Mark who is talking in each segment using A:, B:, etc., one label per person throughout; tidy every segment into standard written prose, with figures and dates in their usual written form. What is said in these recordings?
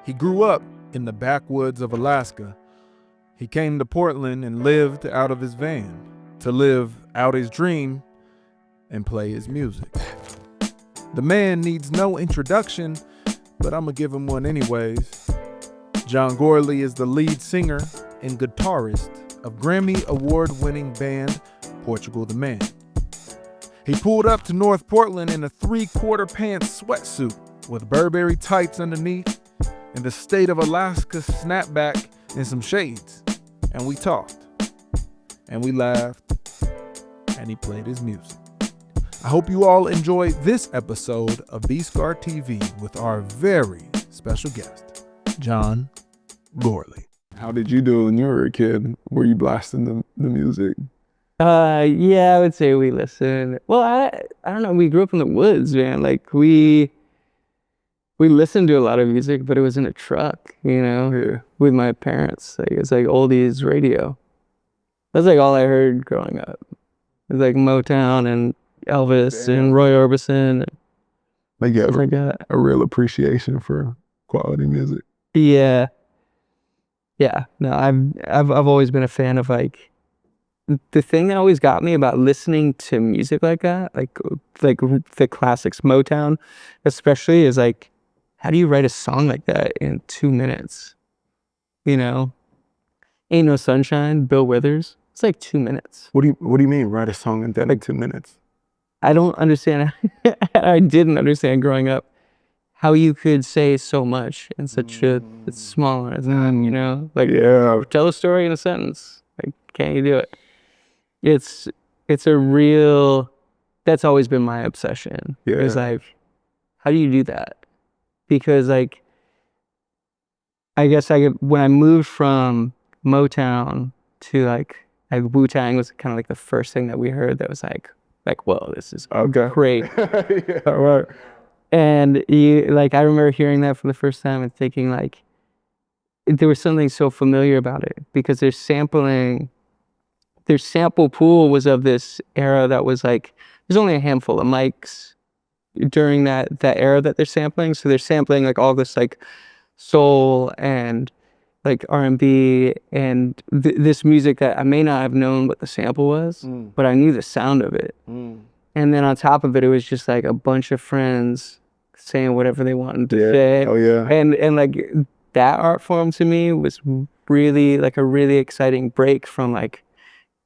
A: He grew up in the backwoods of Alaska. He came to Portland and lived out of his van to live out his dream and play his music. The man needs no introduction, but I'm gonna give him one anyways. John Gourley is the lead singer and guitarist of Grammy Award-winning band Portugal the Man. He pulled up to North Portland in a 3/4 pants sweatsuit with Burberry tights underneath and the state of Alaska snapback and some shades. And we talked, and we laughed, and he played his music. I hope you all enjoy this episode of B-Scar TV with our very special guest, John Gourley. How did you do when you were a kid? Were you blasting the music?
B: Yeah, I would say we listened. Well, I don't know. We grew up in the woods, man. Like we listened to a lot of music, but it was in a truck, with my parents. Like it's like oldies radio. That's like all I heard growing up. It was like Motown and Elvis and Roy Orbison.
A: Like you have
B: like that.
A: A real appreciation for quality music.
B: Yeah. No, I've always been a fan of like the thing that always got me about listening to music like that, like the classics, Motown, especially, is like, how do you write a song like that in 2 minutes? Ain't No Sunshine, Bill Withers. It's like 2 minutes.
A: What do you mean write a song in that, like 2 minutes?
B: I don't understand. I didn't understand growing up how you could say so much in such a small amount of time, like tell a story in a sentence. Like, can't you do it? It's a real, that's always been my obsession.
A: Yeah.
B: It's like, how do you do that? Because like, I guess when I moved from Motown to like Wu-Tang was kind of like the first thing that we heard that was like, whoa, this is great.
A: Yeah. All right.
B: And I remember hearing that for the first time and thinking like, there was something so familiar about it because their sample pool was of this era that was like, there's only a handful of mics during that era that they're sampling. So they're sampling like all this like soul and like R&B and this music that I may not have known what the sample was, but I knew the sound of it. And then on top of it, it was just like a bunch of friends saying whatever they wanted to say.
A: Oh yeah.
B: And like that art form to me was really like a really exciting break from like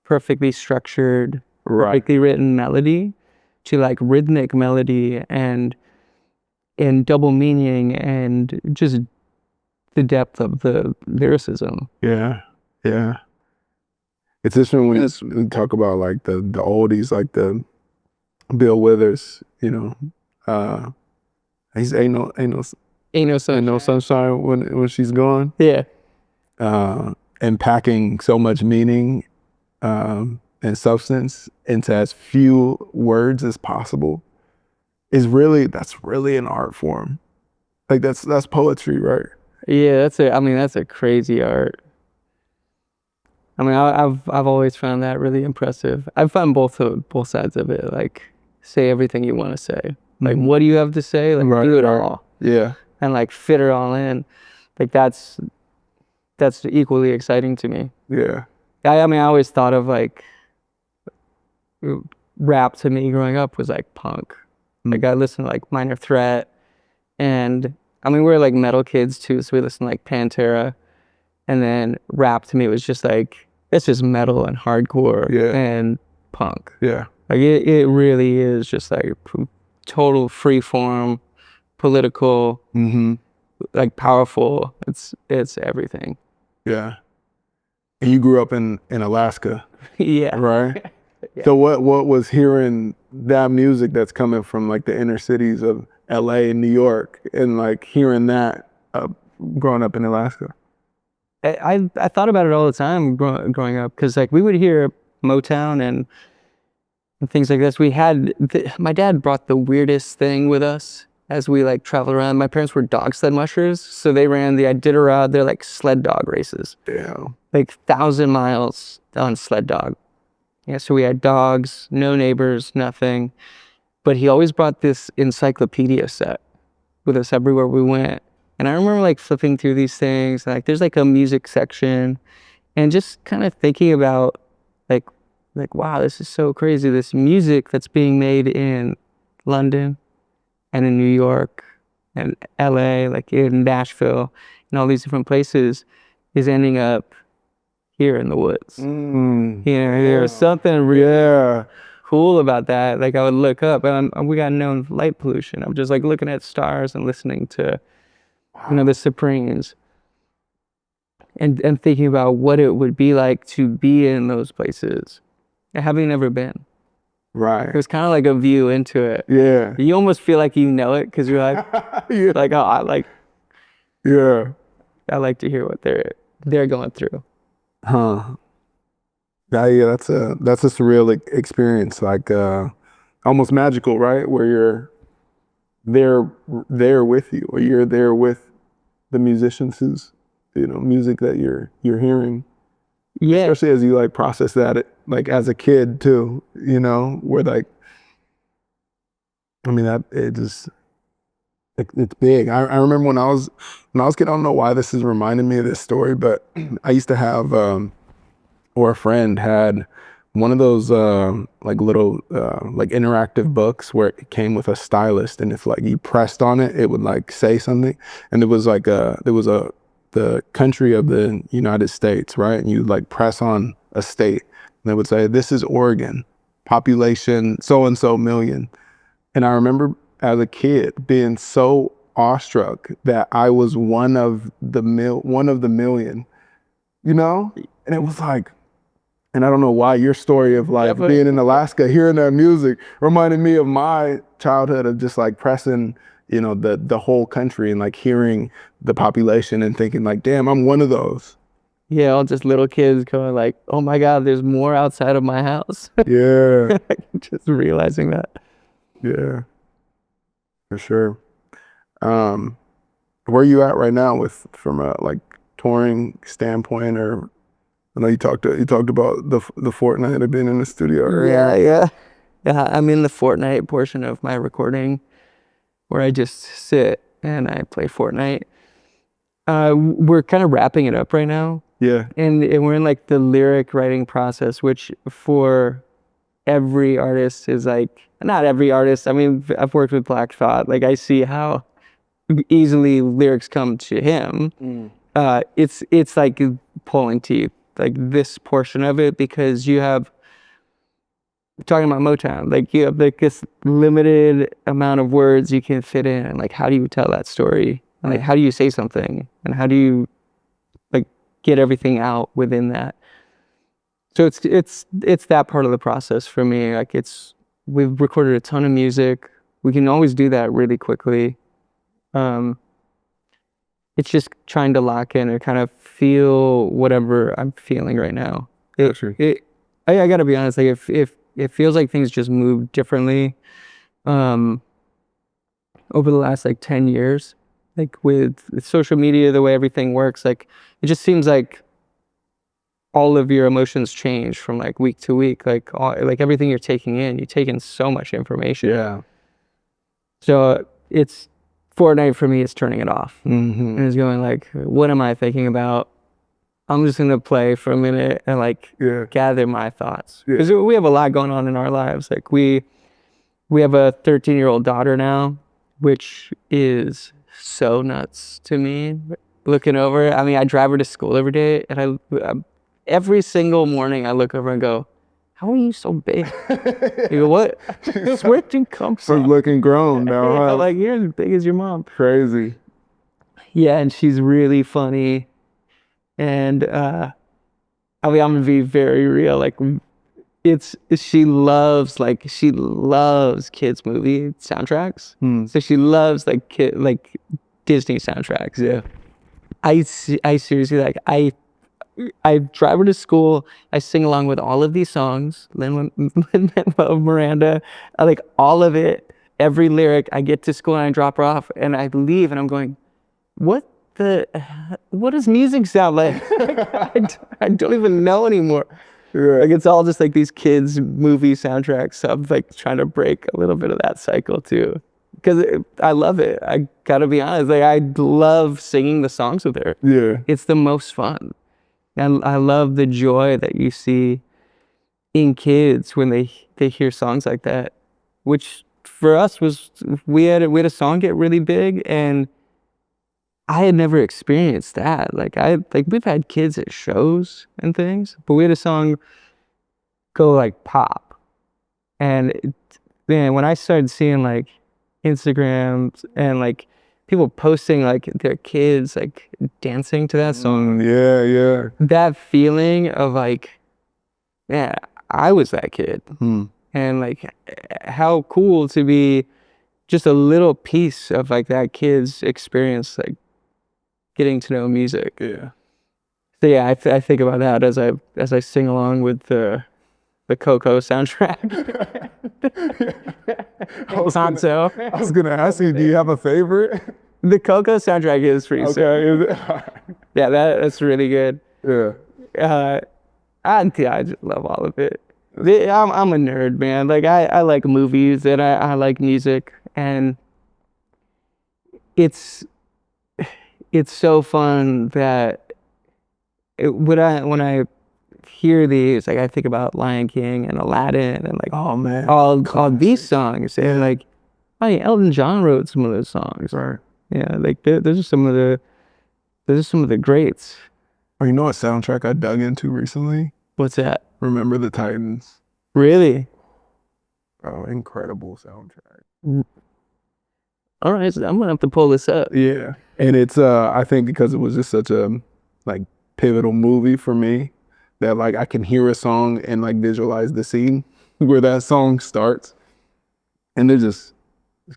B: perfectly structured, perfectly written melody to like rhythmic melody and double meaning and just the depth of the lyricism.
A: Yeah. It's interesting when we talk about like the oldies, like the Bill Withers, he's ain't no sunshine when she's gone.
B: Yeah.
A: And packing so much meaning and substance into as few words as possible that's really an art form. Like that's poetry, right?
B: Yeah, that's a crazy art. I mean, I've always found that really impressive. I've found both sides of it. Like, say everything you want to say. Like, what do you have to say? Like, do it all.
A: Yeah.
B: And like, fit it all in. Like, that's equally exciting to me.
A: Yeah.
B: I mean, I always thought of like, rap to me growing up was like punk. Like, I listened to like Minor Threat, and I mean, we're like metal kids too, so we listened to like Pantera. And then rap to me was just like, it's just metal and hardcore and punk.
A: Yeah.
B: Like it really is just like total free form, political, like powerful. It's everything.
A: Yeah. And you grew up in Alaska.
B: Yeah.
A: Right?
B: Yeah.
A: So what was hearing that music that's coming from like the inner cities of LA and New York and like hearing that growing up in Alaska?
B: I thought about it all the time growing up because like we would hear Motown and things like this. My dad brought the weirdest thing with us as we like traveled around. My parents were dog sled mushers, so they ran the Iditarod. They're like sled dog races.
A: Damn.
B: Like 1,000 miles on sled dog. Yeah, so we had dogs, no neighbors, nothing. But he always brought this encyclopedia set with us everywhere we went. And I remember like flipping through these things, like there's like a music section, and just kind of thinking about like wow, this is so crazy. This music that's being made in London and in New York and LA, like in Nashville and all these different places is ending up here in the woods. There's something really cool about that. Like I would look up and we got known light pollution. I'm just like looking at stars and listening to, the Supremes and thinking about what it would be like to be in those places, having never been.
A: Right.
B: It was kind of like a view into it.
A: Yeah.
B: You almost feel like you know it because you're like,
A: Yeah.
B: like, oh, I like to hear what they're going through.
A: Huh. Yeah, that's a surreal experience, like almost magical, right? Where you're there with you, or you're there with the musicians whose music that you're hearing.
B: Yeah.
A: Especially as you like process that, like as a kid too, where like, I mean that it's big. I remember when I was kid, I don't know why this is reminding me of this story, but I used to have, or a friend had one of those like little like interactive books where it came with a stylus, and if like you pressed on it, it would like say something, and it was like the country of the United States, right? And you like press on a state, and it would say, "This is Oregon, population so and so million." And I remember as a kid being so awestruck that I was one of the million, and it was like. And I don't know why your story of like being in Alaska, hearing that music reminded me of my childhood of just like pressing, the whole country and like hearing the population and thinking like, damn, I'm one of those.
B: Yeah, all just little kids going like, oh my God, there's more outside of my house.
A: Yeah.
B: Just realizing that.
A: Yeah, for sure. Where are you at right now from a like touring standpoint, or I know you talked about the fortnight of being in the studio earlier.
B: Yeah. I'm in the fortnight portion of my recording where I just sit and I play Fortnite. We're kind of wrapping it up right now.
A: Yeah.
B: And we're in like the lyric writing process, which for every artist is like, not every artist. I mean, I've worked with Black Thought. Like I see how easily lyrics come to him. It's like pulling teeth. Like this portion of it, because you have, talking about Motown, like you have like this limited amount of words you can fit in, and like how do you tell that story, and like how do you say something, and how do you like get everything out within that. So it's that part of the process for me. Like we've recorded a ton of music. We can always do that really quickly. It's just trying to lock in or kind of feel whatever I'm feeling right now. I gotta be honest, like if it feels like things just move differently over the last like 10 years, like with social media, the way everything works, like it just seems like all of your emotions change from like week to week, like everything you're taking in so much information.
A: Yeah.
B: So it's Fortnite for me is turning it off. And it's going like, what am I thinking about? I'm just gonna play for a minute and like gather my thoughts, because we have a lot going on in our lives. Like we have a 13-year-old daughter now, which is so nuts to me. Looking over, I mean, I drive her to school every day, and every single morning I look over and go, how are you so big? You go, what? Where did you come from?
A: Looking grown now, huh?
B: Like, you're as big as your mom.
A: Crazy.
B: Yeah, and she's really funny. And I mean, I'm gonna be very real. Like, she loves kids movie soundtracks. So she loves like Disney soundtracks. Yeah. I seriously, like, I drive her to school. I sing along with all of these songs. Lin-Manuel Miranda, I like all of it. Every lyric. I get to school and I drop her off, and I leave, and I'm going, what does music sound like? I don't even know anymore. Like it's all just like these kids movie soundtracks. So I'm like trying to break a little bit of that cycle too. because I love it. I gotta be honest. Like I love singing the songs with her.
A: Yeah.
B: It's the most fun. And I love the joy that you see in kids when they hear songs like that, which for us was we had a song get really big, and I had never experienced that. Like we've had kids at shows and things, but we had a song go like pop, and man, when I started seeing like Instagrams and like people posting like their kids like dancing to that song,
A: Yeah.
B: that feeling of like, yeah, I was that kid.
A: Hmm.
B: And like how cool to be just a little piece of like that kid's experience, like getting to know music.
A: Yeah.
B: So yeah, I think about that as I sing along with the Coco soundtrack.
A: I was gonna ask you, do you have a favorite?
B: The Coco soundtrack is pretty sick.
A: Okay.
B: Yeah, that's really good.
A: Yeah.
B: I just love all of it. I'm a nerd, man. Like I like movies and I like music, and it's so fun that when I hear these, like I think about Lion King and Aladdin and like
A: Oh man.
B: all these songs, and like oh yeah, Elton John wrote some of those songs.
A: Right.
B: Yeah, like those are some of the greats.
A: Oh, you know what soundtrack I dug into recently?
B: What's that?
A: Remember the Titans.
B: Really?
A: Oh, incredible soundtrack.
B: All right, so I'm gonna have to pull this up.
A: Yeah. And it's I think because it was just such a like pivotal movie for me that like I can hear a song and like visualize the scene where that song starts. And they're just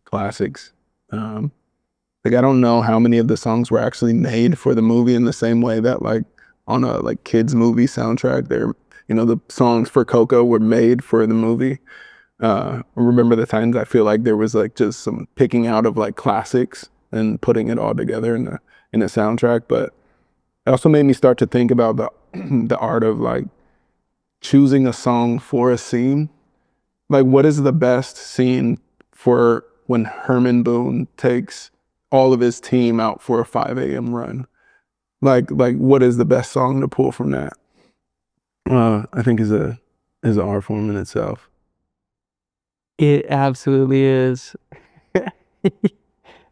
A: classics. Like I don't know how many of the songs were actually made for the movie in the same way that like on a like kids movie soundtrack, they're, you know, the songs for Coco were made for the movie. Remember the Titans, I feel like there was like just some picking out of like classics and putting it all together in a soundtrack. But it also made me start to think about the art of like choosing a song for a scene. Like what is the best scene for when Herman Boone takes all of his team out for a 5 a.m. run? Like what is the best song to pull from that? I think is an art form in itself.
B: It absolutely is.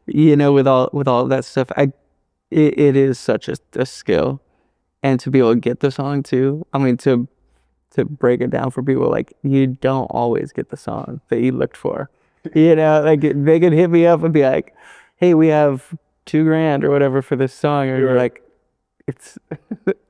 B: You know, with all of that stuff, it is such a skill, and to be able to get the song too. I mean, to break it down for people, like you don't always get the song that you looked for. You know, like they could hit me up and be like, "Hey, we have $2,000 or whatever for this song," or you're like, "It's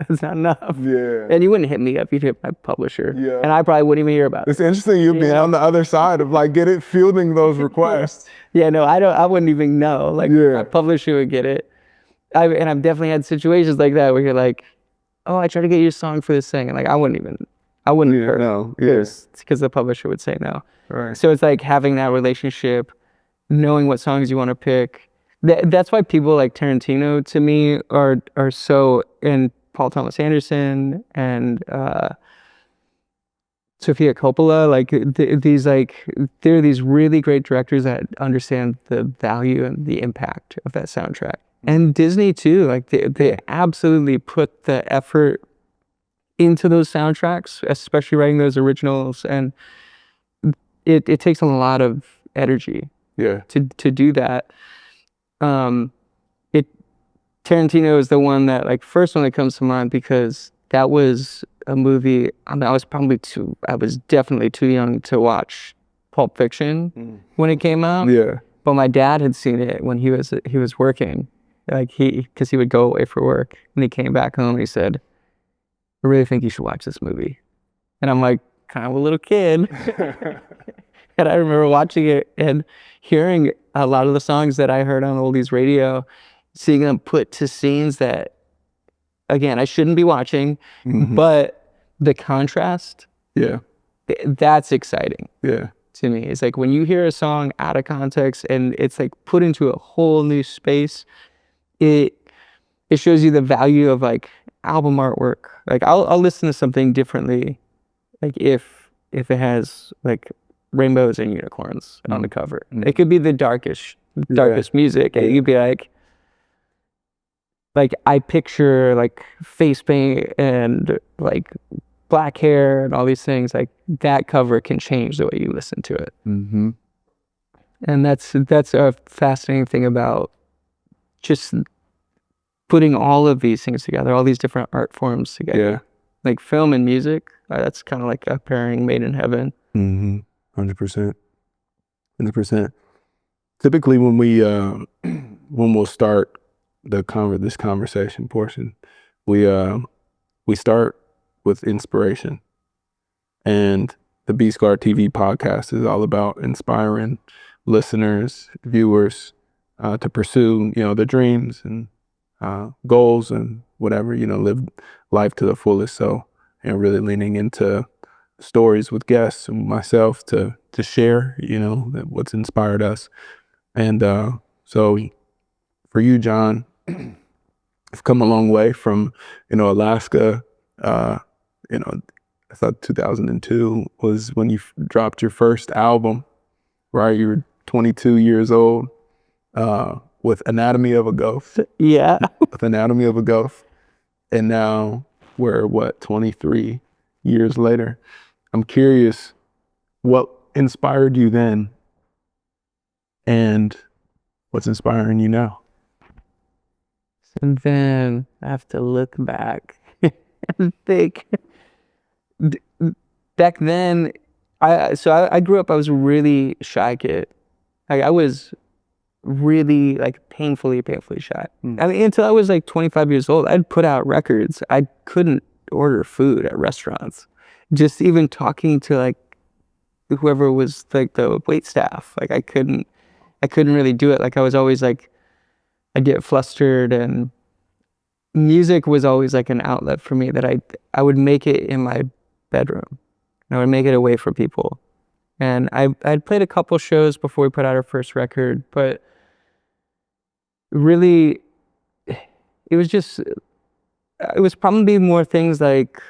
B: not enough."
A: Yeah.
B: And you wouldn't hit me up; you'd hit my publisher,
A: Yeah.
B: and I probably wouldn't even hear about it.
A: It's interesting you being on the other side of like fielding those requests.
B: Yeah, no, I wouldn't even know. Like
A: Yeah.
B: my publisher would get it. I've definitely had situations like that where you're like, "Oh, I tried to get you a song for this thing," and like I wouldn't hear.
A: No. Yeah.
B: Because the publisher would say no.
A: Right.
B: So it's like having that relationship, knowing what songs you want to pick. That's why people like Tarantino to me are so, and Paul Thomas Anderson and Sofia Coppola, like they're these really great directors that understand the value and the impact of that soundtrack. And Disney too, like they absolutely put the effort into those soundtracks, especially writing those originals, and it takes a lot of energy
A: Yeah.
B: to do that. Tarantino is the one that like first one that comes to mind, because that was a movie. I mean, I was definitely too young to watch Pulp Fiction when it came out.
A: Yeah.
B: But my dad had seen it when he was working, like because he would go away for work, and he came back home and he said, "I really think you should watch this movie." And I'm like, kind of a little kid. And I remember watching it and hearing a lot of the songs that I heard on oldies radio, seeing them put to scenes that, again, I shouldn't be watching, but the contrast,
A: Yeah.
B: that's exciting
A: Yeah.
B: to me. It's like when you hear a song out of context and it's like put into a whole new space, it shows you the value of like album artwork. Like I'll listen to something differently, like if it has like rainbows and unicorns on the cover.
A: Mm.
B: It could be the darkest music, and you'd be like I picture like face paint and like black hair and all these things. Like that cover can change the way you listen to it.
A: Mm-hmm.
B: And that's a fascinating thing about just putting all of these things together, all these different art forms together.
A: Yeah.
B: Like film and music, that's kind of like a pairing made in heaven.
A: 100%. 100%. Typically when we'll start this conversation portion, we start with inspiration. And the B-Scar TV podcast is all about inspiring listeners, viewers, to pursue, their dreams and goals and whatever, live life to the fullest. So, really leaning into stories with guests and myself to share, what's inspired us. And so for you, John, you've come a long way from, Alaska. I thought 2002 was when you dropped your first album, right? You were 22 years old, with Anatomy of a Ghost.
B: Yeah.
A: With Anatomy of a Ghost. And now we're 23 years later. I'm curious what inspired you then and what's inspiring you now.
B: And then I have to look back and think. Back then, I grew up, I was a really shy kid. Like I was really like painfully shy. I mean, until I was like 25 years old, I'd put out records. I couldn't order food at restaurants. Just even talking to like whoever was like the wait staff, like I couldn't really do it. Like I was always like, I'd get flustered, and music was always like an outlet for me that I would make it in my bedroom. And I would make it away from people. And I'd played a couple shows before we put out our first record, but really, it was probably more things like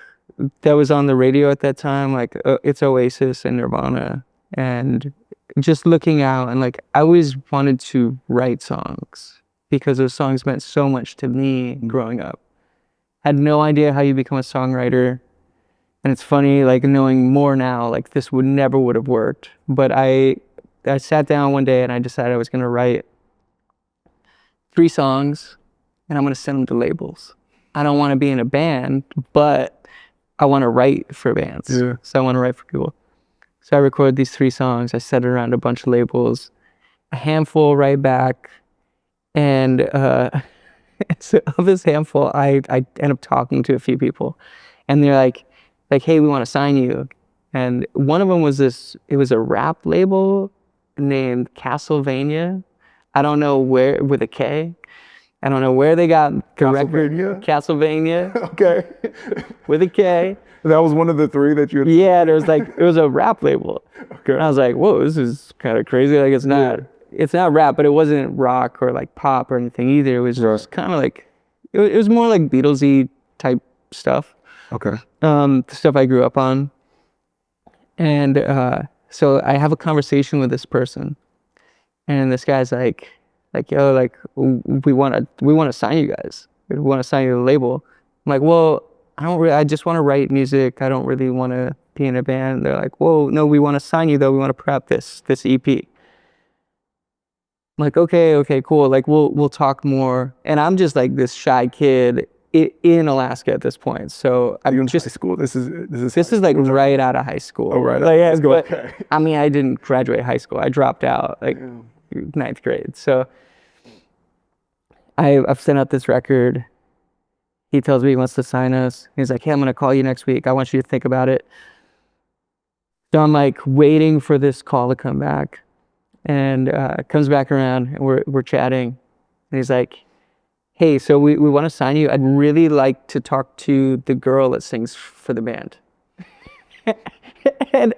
B: that was on the radio at that time, like it's Oasis and Nirvana, and just looking out, and like I always wanted to write songs because those songs meant so much to me growing up. Had no idea how you become a songwriter. And it's funny, like knowing more now, like this never would have worked. But I sat down one day and I decided I was gonna write 3 songs and I'm gonna send them to labels. I don't wanna be in a band, but I wanna write for bands.
A: Yeah.
B: So I wanna write for people. So I recorded these 3 songs. I sent it around a bunch of labels, a handful right back. And so of this handful, I end up talking to a few people, and they're like, hey, we want to sign you. And one of them was it was a rap label named Castlevania. I don't know where, with a K. I don't know where they got the record. Castlevania.
A: Okay.
B: With a K.
A: That was one of the 3 that you had.
B: Yeah, it was a rap label.
A: Okay.
B: And I was like, whoa, this is kind of crazy. Like it's not rap, but it wasn't rock or like pop or anything either. It was just kind of like, it was more like Beatlesy type stuff.
A: Okay.
B: The stuff I grew up on. And so I have a conversation with this person, and this guy's like, yo, like we want to sign you guys. We want to sign you to the label. I'm like, well, I just want to write music. I don't really want to be in a band. They're like, whoa, no, we want to sign you though. We want to put out this EP. I'm like, okay, cool. Like we'll talk more. And I'm just like this shy kid in Alaska at this point. So I'm just
A: high school. This
B: is like right out of high school.
A: Oh, right.
B: Like,
A: Let's go.
B: but,
A: Okay.
B: I mean, I didn't graduate high school. I dropped out like 9th grade. So I've sent out this record. He tells me he wants to sign us. He's like, hey, I'm gonna call you next week. I want you to think about it. So I'm like waiting for this call to come back, and it comes back around, and we're chatting, and he's like, hey, so we want to sign you. I'd really like to talk to the girl that sings for the band. And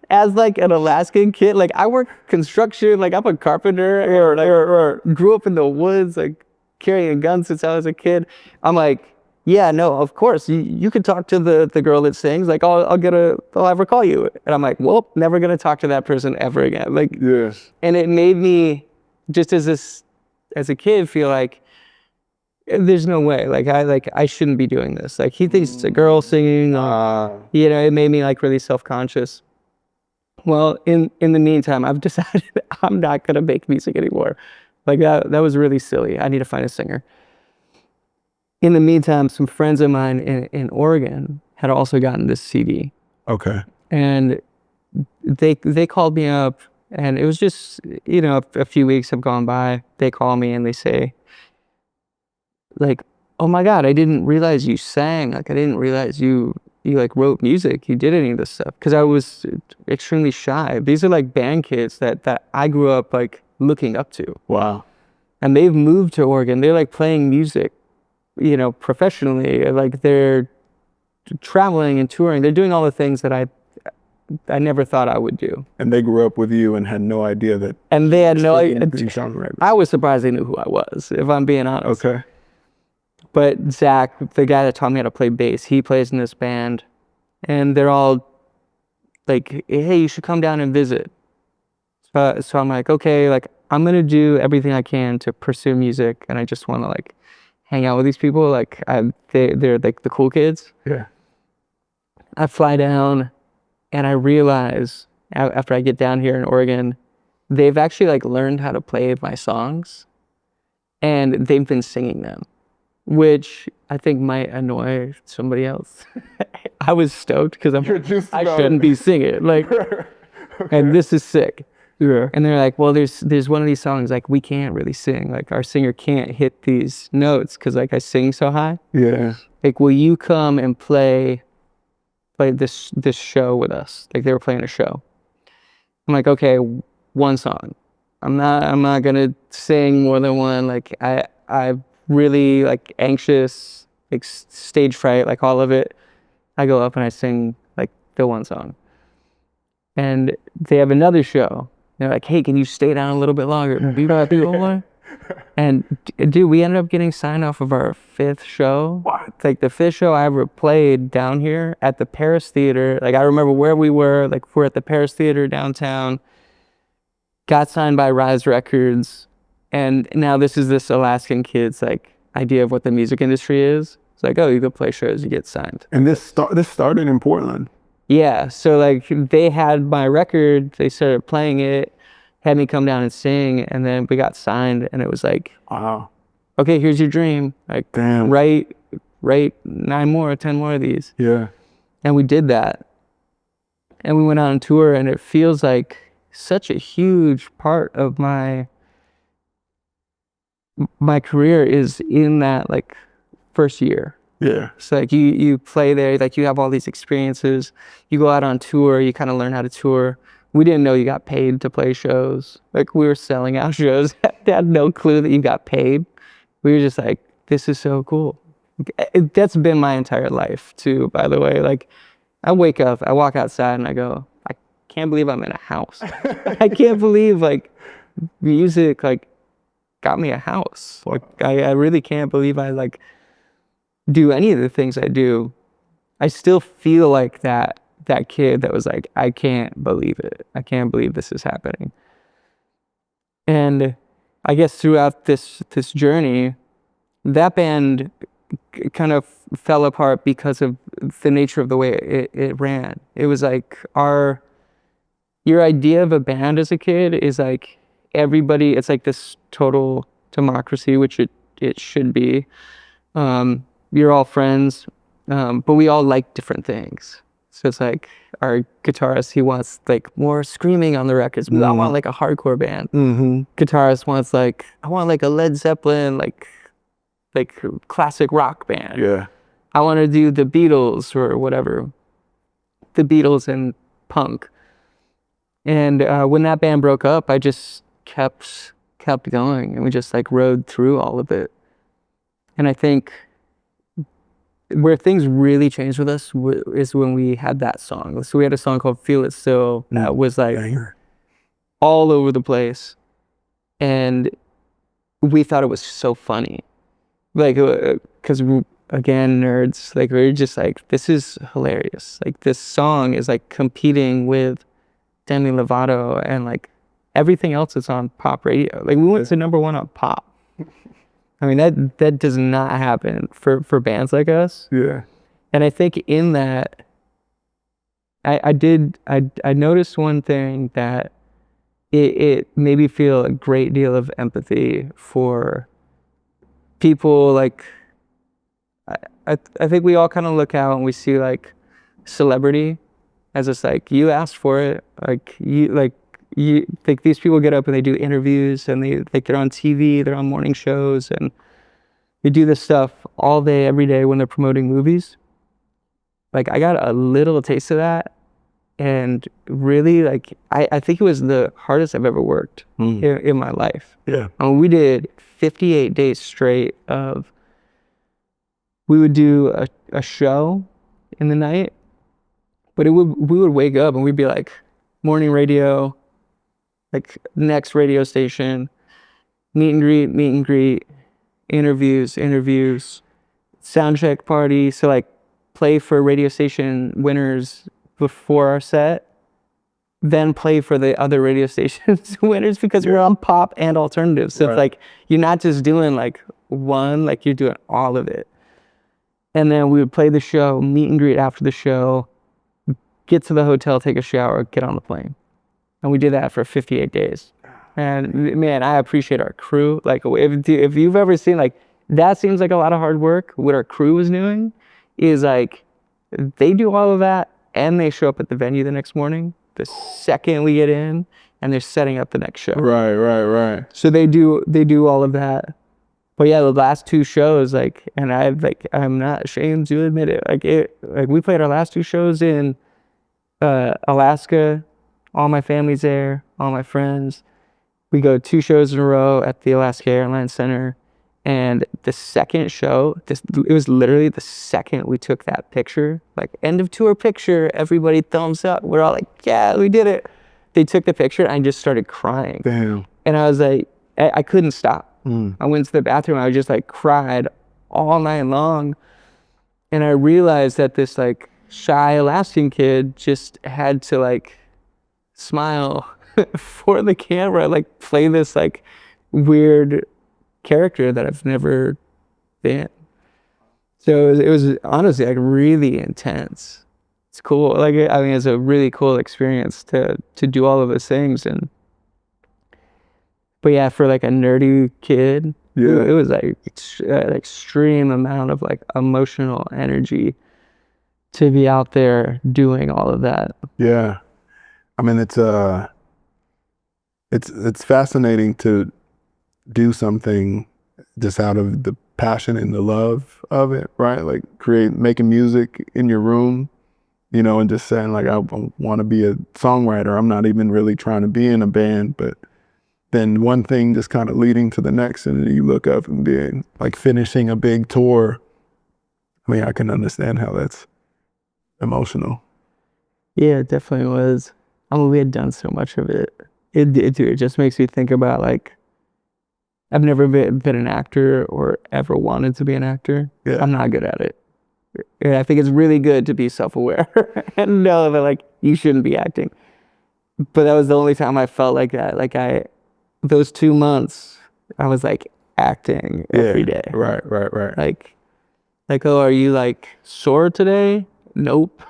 B: as like an Alaskan kid, like I work construction, like I'm a carpenter, or grew up in the woods, like carrying guns since I was a kid. I'm like, yeah, no, of course. You could talk to the girl that sings. Like, I'll have her call you. And I'm like, well, never gonna talk to that person ever again. Like,
A: Yes.
B: and it made me, just as a kid, feel like there's no way. Like, I shouldn't be doing this. Like, he thinks it's a girl singing. You know, it made me like really self-conscious. Well, in the meantime, I've decided I'm not gonna make music anymore. Like, that was really silly. I need to find a singer. In the meantime, some friends of mine in Oregon had also gotten this CD,
A: Okay.
B: and they called me up, and it was just, you know, a few weeks have gone by. They call me and they say, like, oh my God, I didn't realize you sang. Like, I didn't realize you like wrote music. You did any of this stuff. Because I was extremely shy. These are like band kids that I grew up like looking up to.
A: Wow.
B: And they've moved to Oregon. They're like playing music, you know, professionally. Like, they're traveling and touring. They're doing all the things that I never thought I would do.
A: And they grew up with you and had no idea that.
B: And they had no idea.
A: Songwriter.
B: I was surprised they knew who I was, if I'm being honest.
A: Okay.
B: But Zach, the guy that taught me how to play bass, he plays in this band, and they're all like, hey, you should come down and visit. So I'm like, okay, like, I'm gonna do everything I can to pursue music, and I just want to like hang out with these people. Like, they're like the cool kids.
A: Yeah.
B: I fly down, and I realize after I get down here in Oregon, they've actually like learned how to play my songs, and they've been singing them, which I think might annoy somebody else. I was stoked because I shouldn't be singing, like,
A: Okay.
B: and this is sick.
A: Yeah.
B: And they're like, well, there's one of these songs, like, we can't really sing. Like, our singer can't hit these notes because, like, I sing so high.
A: Yeah.
B: Like, will you come and play this show with us? Like, they were playing a show. I'm like, okay, one song. I'm not gonna sing more than one. Like, I really like anxious, like stage fright, like all of it. I go up and I sing like the one song. And they have another show. They're like, hey, can you stay down a little bit longer? And dude, we ended up getting signed off of our 5th show.
A: What?
B: Like, the 5th show I ever played down here at the Paris Theater. Like, I remember where we were. Like, we're at the Paris Theater downtown. Got signed by Rise Records. And now this Alaskan kid's like idea of what the music industry is. It's like, oh, you go play shows, you get signed.
A: And this started in Portland.
B: Yeah, so like they had my record, they started playing it, had me come down and sing, and then we got signed, and it was like,
A: Wow.
B: okay, here's your dream. Like,
A: Damn.
B: write 10 more of these.
A: Yeah.
B: And we did that. And we went on tour, and it feels like such a huge part of my career is in that like first year.
A: Yeah.
B: So like you play there, like you have all these experiences, you go out on tour, you kind of learn how to tour. We didn't know you got paid to play shows. Like, we were selling out shows. They had no clue that you got paid. We were just like, this is so cool. That's been my entire life too, by the way. Like, I wake up, I walk outside and I go, I can't believe I'm in a house. I can't believe like music like got me a house. Like, I really can't believe I like do any of the things I do. I still feel like that kid that was like, I can't believe it. I can't believe this is happening. And I guess throughout this journey, that band kind of fell apart because of the nature of the way it ran. It was like your idea of a band as a kid is like everybody, it's like this total democracy, which it should be. You're all friends, but we all like different things. So it's like our guitarist, he wants like more screaming on the records. I want like a hardcore band.
A: Mm-hmm.
B: Guitarist wants like, I want like a Led Zeppelin, like classic rock band.
A: Yeah.
B: I want to do the Beatles or whatever. The Beatles and punk. And when that band broke up, I just kept going, and we just like rode through all of it. And I think where things really changed with us is when we had that song. So we had a song called Feel It Still that was like all over the place. And we thought it was so funny. Like, because again, nerds, like we were just like, this is hilarious. Like this song is like competing with Demi Lovato and like everything else that's on pop radio. Like we went to #1 on pop. I mean, that does not happen for bands like us.
A: Yeah.
B: And I think in that, I noticed one thing that it made me feel a great deal of empathy for people. Like I think we all kind of look out and we see like celebrity as this like, you asked for it, like you think these people get up and they do interviews and they're on TV, they're on morning shows, and they do this stuff all day every day when they're promoting movies. Like I got a little taste of that, and really like I think it was the hardest I've ever worked in my life.
A: Yeah.
B: I mean, we did 58 days straight of, we would do a show in the night, but we would wake up and we'd be like, morning radio, like next radio station, meet and greet, interviews, sound check party. So like play for radio station winners before our set, then play for the other radio stations winners, because we're on pop and alternative. So it's like, you're not just doing like one, like you're doing all of it. And then we would play the show, meet and greet after the show, get to the hotel, take a shower, get on the plane. And we did that for 58 days. And man, I appreciate our crew. Like if you've ever seen, like, that seems like a lot of hard work. What our crew was doing is like, they do all of that and they show up at the venue the next morning, the second we get in, and they're setting up the next show.
A: Right.
B: So they do all of that. But yeah, the last 2 shows, like, and I'm not ashamed to admit it. Like we played our last 2 shows in Alaska. All my family's there, all my friends. We go 2 shows in a row at the Alaska Airlines Center. And the second show, it was literally the second we took that picture, like end of tour picture, everybody thumbs up. We're all like, yeah, we did it. They took the picture and I just started crying.
A: Damn.
B: And I was like, I couldn't stop. I went to the bathroom. I just like cried all night long. And I realized that this like shy Alaskan kid just had to like smile for the camera, like play this like weird character that I've never been. So it was honestly like really intense. It's cool. Like, I mean, it's a really cool experience to do all of those things. But yeah, for like a nerdy kid, it was like an extreme amount of like emotional energy to be out there doing all of that.
A: Yeah. I mean, it's fascinating to do something just out of the passion and the love of it, right? Like making music in your room, you know, and just saying like, I want to be a songwriter. I'm not even really trying to be in a band, but then one thing just kind of leading to the next, and then you look up and being like finishing a big tour. I mean, I can understand how that's emotional.
B: Yeah, it definitely was. I mean, we had done so much of it. It just makes me think about like, I've never been an actor or ever wanted to be an actor.
A: Yeah.
B: I'm not good at it. And I think it's really good to be self-aware and know that like you shouldn't be acting. But that was the only time I felt like that. Like those 2 months, I was like acting every day.
A: Right.
B: Like, oh, are you like sore today? Nope.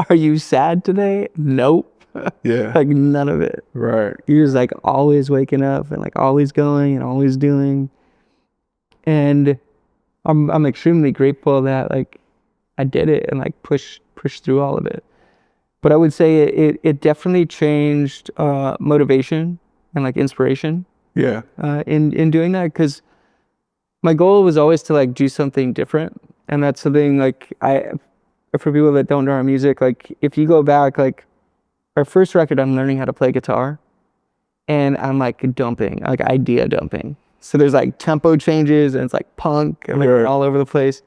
B: Are you sad today? Nope.
A: Yeah.
B: Like none of it.
A: Right.
B: You're just like always waking up and like always going and always doing. And I'm extremely grateful that like I did it and like pushed through all of it. But I would say it definitely changed motivation and like inspiration.
A: Yeah.
B: In doing that, because my goal was always to like do something different, and that's something like for people that don't know our music, like if you go back, like our first record, I'm learning how to play guitar, and I'm like idea dumping. So there's like tempo changes, and it's like punk and like all over the place.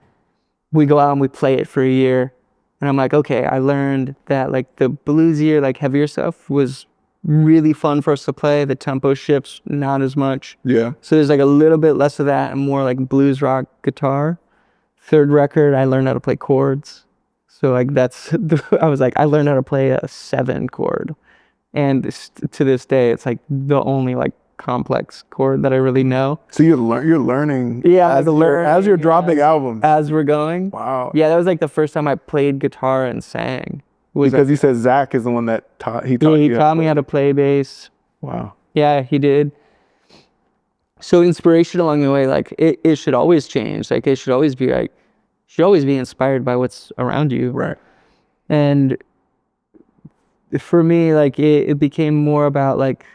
B: We go out and we play it for a year, and I'm like, okay, I learned that like the bluesier, like heavier stuff was really fun for us to play. The tempo shifts not as much.
A: Yeah.
B: So there's like a little bit less of that and more like blues rock guitar. third record, I learned how to play chords. So like I was like, I learned how to play a 7 chord. And to this day, it's like the only like complex chord that I really know.
A: So you're learning
B: Yeah,
A: as you're dropping albums.
B: As we're going.
A: Wow.
B: Yeah, that was like the first time I played guitar and sang.
A: Because you said Zach is the one that taught
B: he taught me how to play bass.
A: Wow.
B: Yeah, he did. So inspiration along the way, like it should always change. Like it should always be like, should always be inspired by what's around you.
A: Right.
B: And for me, like it became more about like,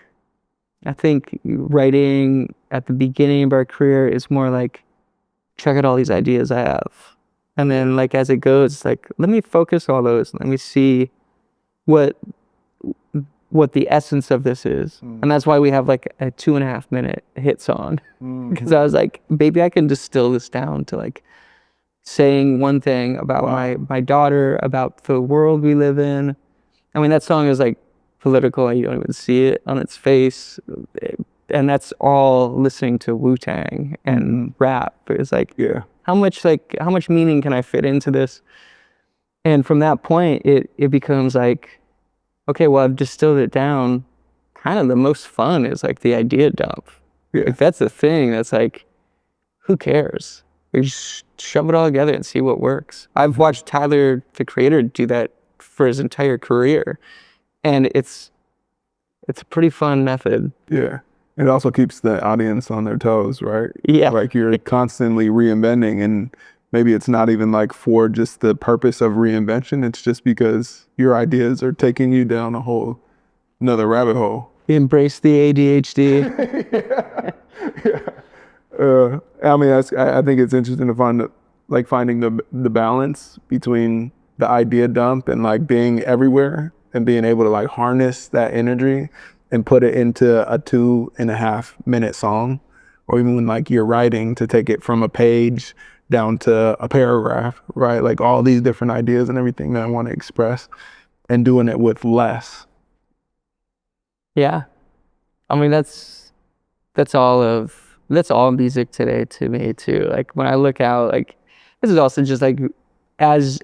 B: I think writing at the beginning of our career is more like, check out all these ideas I have. And then like as it goes, it's like, let me focus all those. Let me see what the essence of this is. And that's why we have like a 2.5 minute hit song. Because I was like, maybe I can distill this down to like saying one thing about my daughter, about the world we live in. I mean, that song is like political and you don't even see it on its face. And that's all listening to Wu-Tang and rap. It's like, how much meaning can I fit into this? And from that point, it becomes like, okay, well, I've distilled it down. Kind of the most fun is like the idea dump. Like that's the thing that's like, who cares? We just shove it all together and see what works. I've watched Tyler, the creator, do that for his entire career. And it's a pretty fun method.
A: Yeah. It also keeps the audience on their toes, right?
B: Yeah.
A: Like you're constantly reinventing, and maybe it's not even like for just the purpose of reinvention. It's just because your ideas are taking you down another rabbit hole.
B: Embrace the ADHD.
A: I mean, I think it's interesting to finding the balance between the idea dump and like being everywhere and being able to like harness that energy and put it into a 2.5 minute song, or even when like you're writing, to take it from a page down to a paragraph, right? Like all these different ideas and everything that I want to express, and doing it with less.
B: Yeah. I mean, that's all music today to me too. Like when I look out, like this is also just like as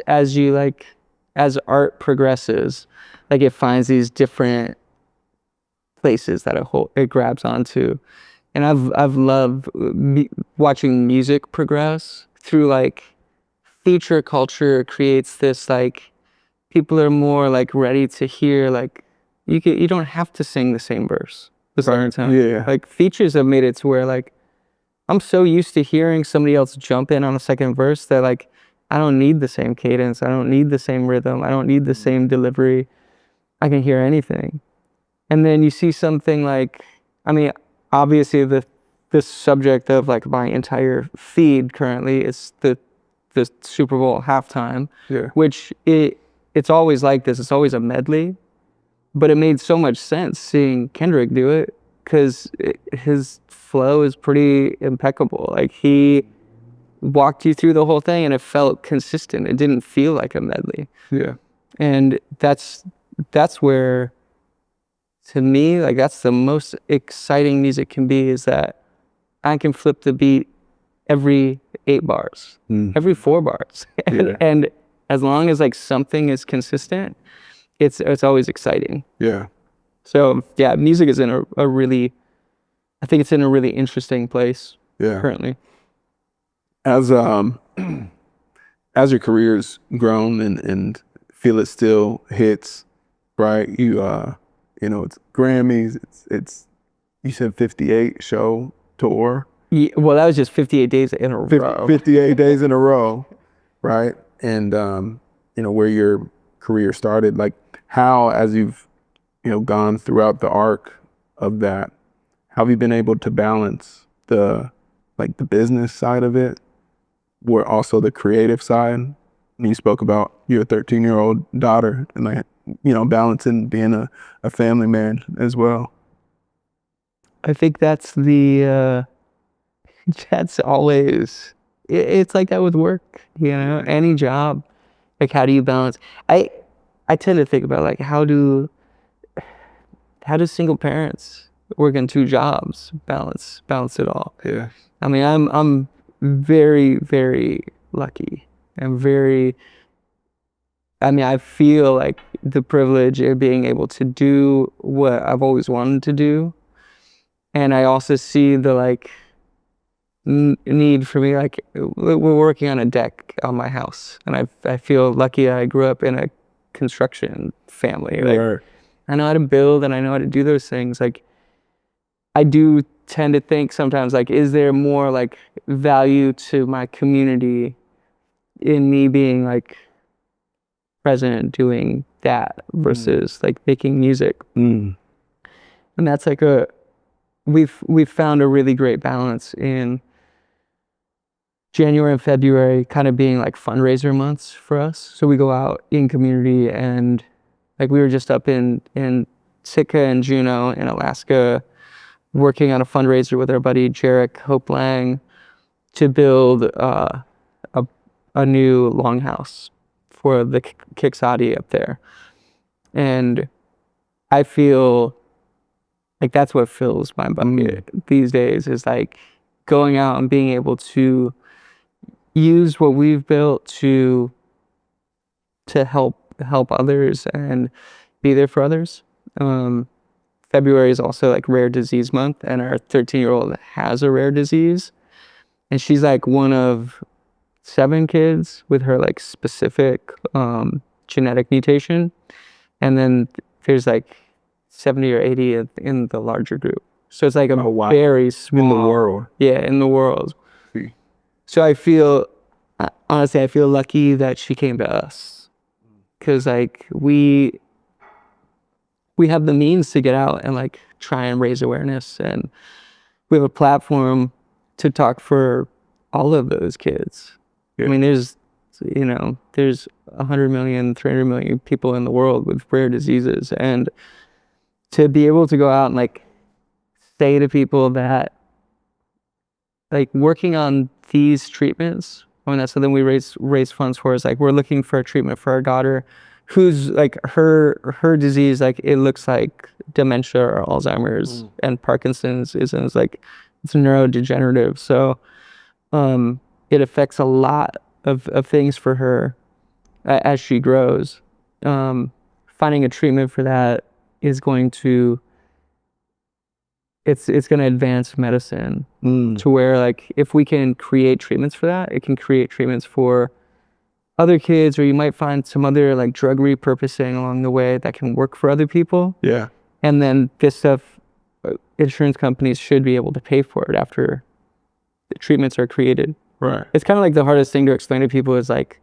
B: art progresses, like it finds these different places that it grabs onto. And I've loved watching music progress through like feature culture creates this like, people are more like ready to hear like, you don't have to sing the same verse the second time.
A: Yeah.
B: Like features have made it to where like, I'm so used to hearing somebody else jump in on a second verse that like, I don't need the same cadence. I don't need the same rhythm. I don't need the same delivery. I can hear anything. And then you see something like, I mean, obviously this subject of like my entire feed currently is the Super Bowl halftime, which it's always like this. It's always a medley, but it made so much sense seeing Kendrick do it because his flow is pretty impeccable. Like he walked you through the whole thing and it felt consistent. It didn't feel like a medley.
A: Yeah.
B: And that's where, to me, like that's the most exciting music can be, is that I can flip the beat every 8 bars, every 4 bars. And as long as like something is consistent, it's always exciting.
A: Yeah.
B: So yeah, music is in a really, I think it's in a really interesting place currently.
A: As your career's grown and Feel It Still hits, right? You know, it's Grammys, it's you said 58 show tour.
B: Yeah, well, that was just 58 days in a row.
A: 58 days in a row, right? And you know, where your career started, like how, as you've, you know, gone throughout the arc of that, how have you been able to balance the business side of it, where also the creative side? And you spoke about your 13-year-old daughter and like, you know, balancing being a family man as well.
B: I think that's that's always, it's like that with work, you know, any job. Like, how do you balance? I tend to think about like, how do single parents working 2 jobs balance it all?
A: Yeah.
B: I mean, I'm very, very lucky. I feel like the privilege of being able to do what I've always wanted to do. And I also see the like need for me, like we're working on a deck on my house, and I feel lucky I grew up in a construction family. Like,
A: Right.
B: I know how to build and I know how to do those things. Like, I do tend to think sometimes, like, is there more like value to my community in me being like present doing that versus like making music?
A: Mm.
B: And that's like we've found a really great balance in January and February kind of being like fundraiser months for us. So we go out in community, and like we were just up in Sitka and Juneau in Alaska working on a fundraiser with our buddy Jarek Hope-Lang to build a new longhouse for the Kiksadi up there. And I feel like that's what fills my bucket these days, is like going out and being able to use what we've built to help others and be there for others. February is also like rare disease month, and our 13-year-old has a rare disease, and she's like one of 7 kids with her like specific genetic mutation, and then there's like 70 or 80 in the larger group. So it's like a very small
A: in the world.
B: Yeah, in the world.
A: See.
B: So honestly, I feel lucky that she came to us, because like we have the means to get out and like try and raise awareness, and we have a platform to talk for all of those kids.
A: Yeah.
B: I mean, there's 100 million, 300 million people in the world with rare diseases, and to be able to go out and like say to people that like working on these treatments, I mean, that's something we raise funds for, is like we're looking for a treatment for our daughter who's like her disease, like it looks like dementia or Alzheimer's and Parkinson's it's like it's neurodegenerative. So it affects a lot of things for her as she grows. Finding a treatment for that is going to advance medicine to where like if we can create treatments for that, it can create treatments for other kids, or you might find some other like drug repurposing along the way that can work for other people.
A: Yeah.
B: And then this stuff, insurance companies should be able to pay for it after the treatments are created.
A: Right.
B: It's kind of like the hardest thing to explain to people is like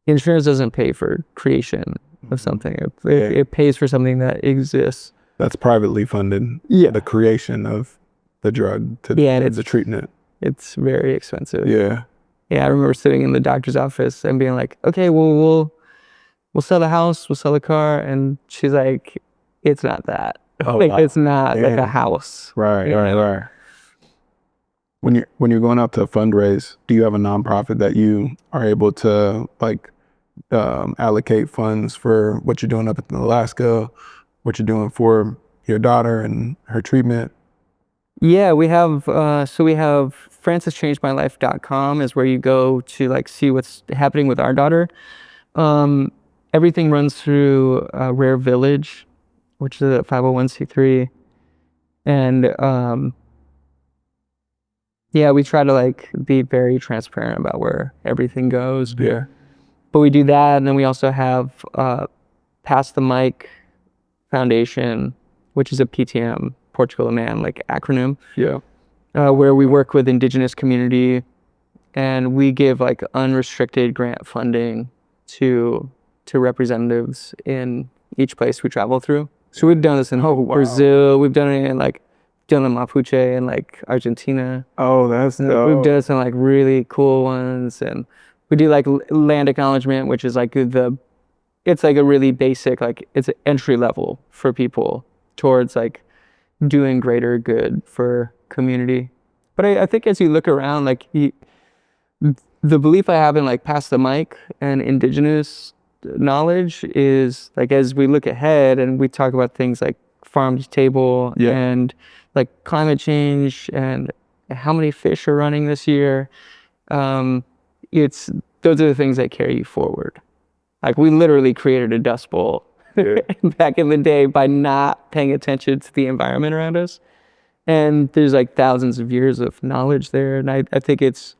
B: insurance doesn't pay for creation of something. It pays for something that exists.
A: That's privately funded.
B: Yeah.
A: The creation of the drug to the treatment.
B: It's very expensive.
A: Yeah.
B: Yeah, I remember sitting in the doctor's office and being like, okay, well, we'll sell the house, we'll sell the car. And she's like, it's not that.
A: Oh,
B: like, it's not like a house.
A: Right,
B: Yeah.
A: right. When you're going out to fundraise, do you have a nonprofit that you are able to like allocate funds for what you're doing up in Alaska, what you're doing for your daughter and her treatment?
B: Yeah, we have, we have francischangemylife.com is where you go to like see what's happening with our daughter. Everything runs through Rare Village, which is a 501c3. And yeah, we try to like be very transparent about where everything goes.
A: Yeah.
B: But we do that, and then we also have Pass the Mic Foundation, which is a PTM, Portugal and Man, like acronym.
A: Yeah.
B: Where we work with indigenous community, and we give like unrestricted grant funding to representatives in each place we travel through. So we've done this in Brazil, we've done it in like Mapuche and like Argentina.
A: Oh, that's dope.
B: We've done some like really cool ones, and we do like land acknowledgement, which is like it's like a really basic, like it's entry level for people towards like doing greater good for community. But I think as you look around, like the belief I have in like Pass the Mic and indigenous knowledge is like, as we look ahead and we talk about things like farm to table and like climate change and how many fish are running this year, those are the things that carry you forward. Like we literally created a dust bowl back in the day by not paying attention to the environment around us. And there's like thousands of years of knowledge there. And I think it's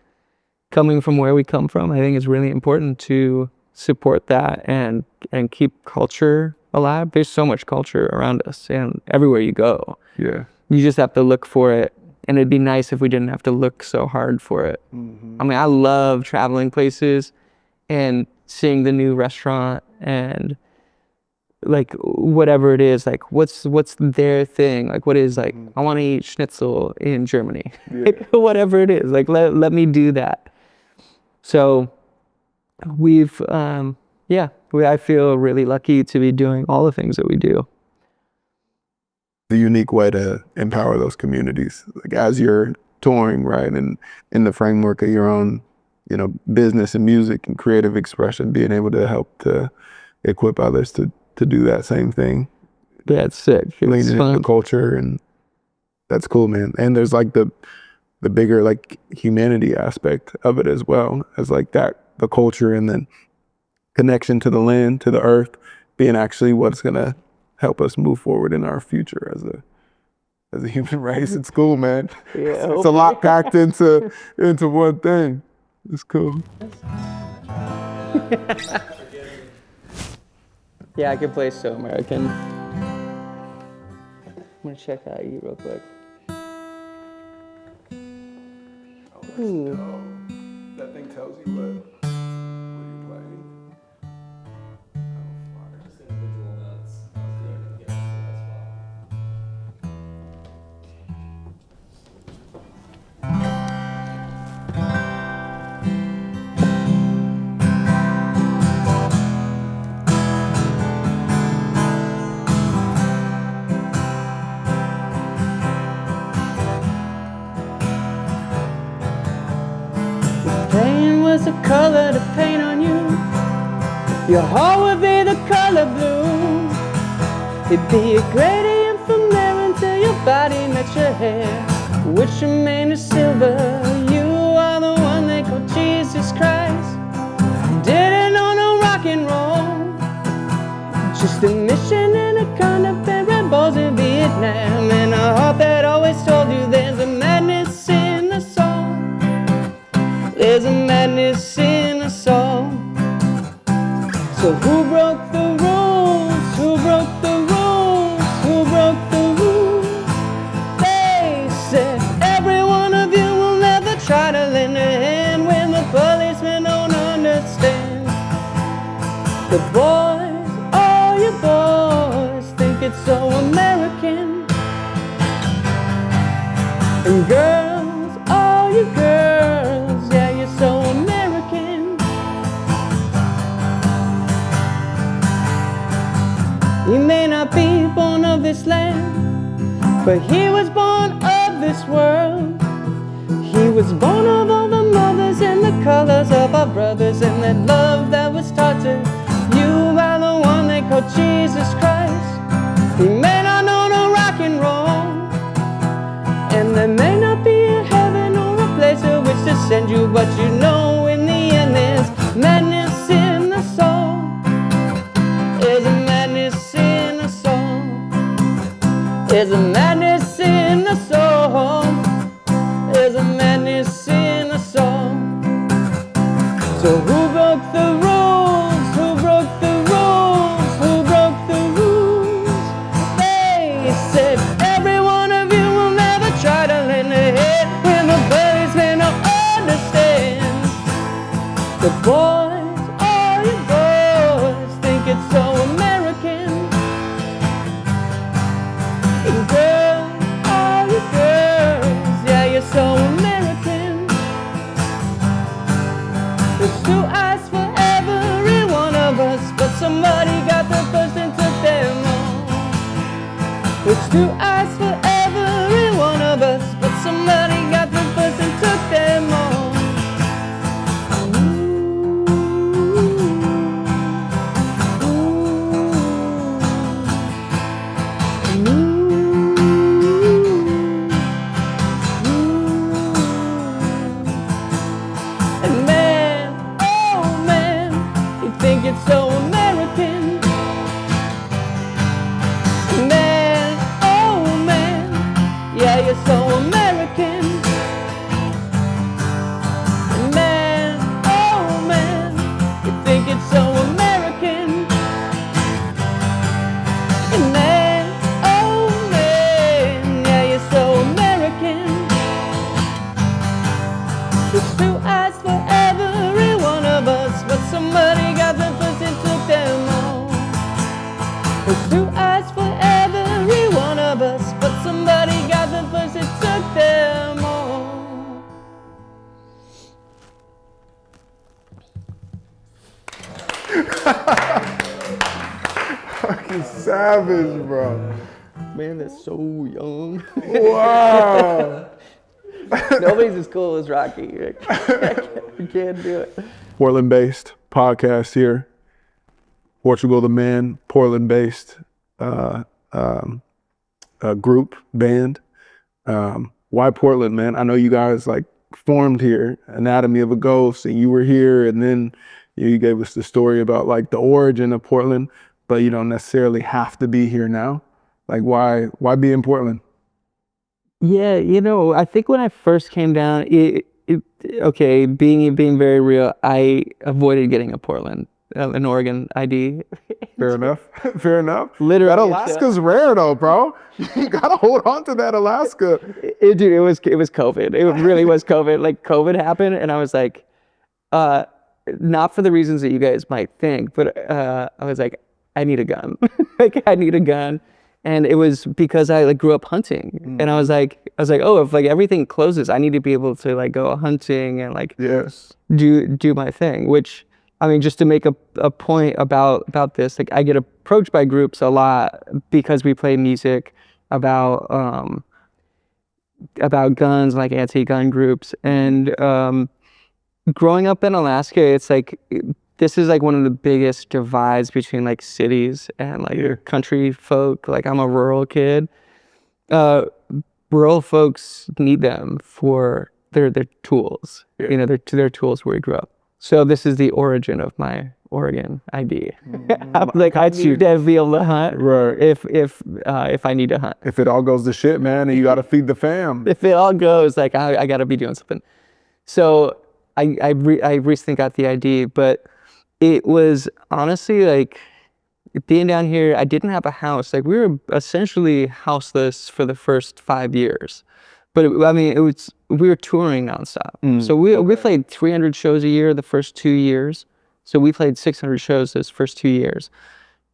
B: coming from where we come from. I think it's really important to support that and keep culture alive. There's so much culture around us and everywhere you go.
A: Yeah.
B: You just have to look for it. And it'd be nice if we didn't have to look so hard for it.
A: Mm-hmm.
B: I mean, I love traveling places and seeing the new restaurant and like whatever it is, like what's their thing, like what is like I want to eat schnitzel in Germany. Like, whatever it is, like let me do that. So we've I feel really lucky to be doing all the things that we do.
A: The unique way to empower those communities, like as you're touring, right, and in the framework of your own, business and music and creative expression, being able to help to equip others to do that same thing.
B: That's sick.
A: Leaning into the culture, and that's cool, man. And there's like the bigger like humanity aspect of it as well, as like that, the culture and then connection to the land, to the earth, being actually what's gonna help us move forward in our future as a human race. It's cool, man.
B: Yeah,
A: it's a lot packed into one thing. It's cool.
B: Yeah, I can play So American. I'm gonna check out you real quick. Ooh.
A: That thing tells you what you're playing.
C: Individual notes. I was able to get to that spot.
B: Pain was the color to paint on you. Your heart would be the color blue. It'd be a gradient from there until your body met your hair, which remained as silver. You are the one they call Jesus Christ. Didn't know no rock and roll, just a mission and a kind of red balls in Vietnam, and a heart that always told you there's a madness in the soul. There's a madness in us all. So who broke the rules? Who broke the rules? Who broke the rules? They said every one of you will never try to lend a hand when the policemen don't understand. The boys, all you boys, think it's so American. And girls, all you girls, yeah, you're so American. He may not be born of this land, but he was born of this world. He was born of all the mothers and the colors of our brothers, and that love that was taught to you by the one they call Jesus Christ. He may not know no rock and roll, and there may not be a heaven or a place to which to send you, but you know in the end there's madness in the soul. There's a madness in the soul. There's a madness in the soul. There's a madness in the soul. So who broke the rules? Who broke the rules? Who broke the rules? They said every one of you will never try to lend a hand when the policemen don't understand. The boys, all you boys, think it's so American. And girls, all you girls, yeah, you're so American. There's two eyes for every one of us, but somebody got the first and took them all. There's two eyes for every one of us, but somebody got the first and took them all. And man,
A: Fucking savage, bro.
B: Man, that's so young.
A: Wow.
B: Nobody's as cool as Rocky. You can't do it.
A: Portland-based podcast here. Portugal the Man, Portland-based group, band. Why Portland, man? I know you guys like formed here, Anatomy of a Ghost, and you were here, and then you gave us the story about like the origin of Portland, but you don't necessarily have to be here now. Like why be in Portland?
B: Yeah, I think when I first came down, okay, being very real, I avoided getting a Portland, an Oregon ID.
A: Fair enough. Fair enough.
B: Literally,
A: That Alaska's rare though, bro. You gotta hold on to that Alaska.
B: Dude, it was COVID. It really was COVID. Like COVID happened, and I was like, not for the reasons that you guys might think, but I was like, I need a gun. Like I need a gun. And it was because I like grew up hunting, and I was like, oh, if like everything closes, I need to be able to like go hunting and like
A: Yes.
B: do my thing. Which, I mean, just to make a point about this, like I get approached by groups a lot because we play music about guns, like anti-gun groups, and growing up in Alaska, it's like. This is like one of the biggest divides between like cities and like country folk. Like I'm a rural kid. Rural folks need them for their tools.
A: Yeah.
B: Their tools where we grew up. So this is the origin of my Oregon ID. I'm like I should be able to hunt
A: Right.
B: if I need to hunt.
A: If it all goes to shit, man, and you gotta feed the fam.
B: If it all goes, like I gotta be doing something. So I recently got the ID, but it was honestly like being down here, I didn't have a house. Like we were essentially houseless for the first 5 years. But we were touring nonstop. So we played 300 shows a year the first 2 years. So we played 600 shows those first 2 years.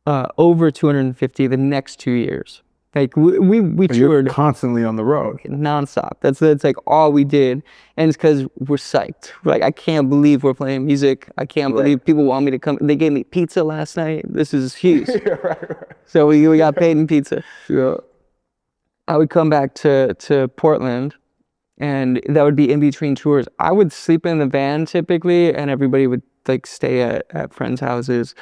B: Over 250 the next 2 years. Like we
A: You're
B: toured
A: constantly on the road.
B: nonstop. That's like all we did, and it's because we're psyched. Like I can't believe we're playing music. I can't believe people want me to come. They gave me pizza last night. This is huge.
A: right.
B: So we got paid in pizza.
A: Yeah.
B: I would come back to Portland, and that would be in between tours. I would sleep in the van typically, and everybody would like stay at friends' houses.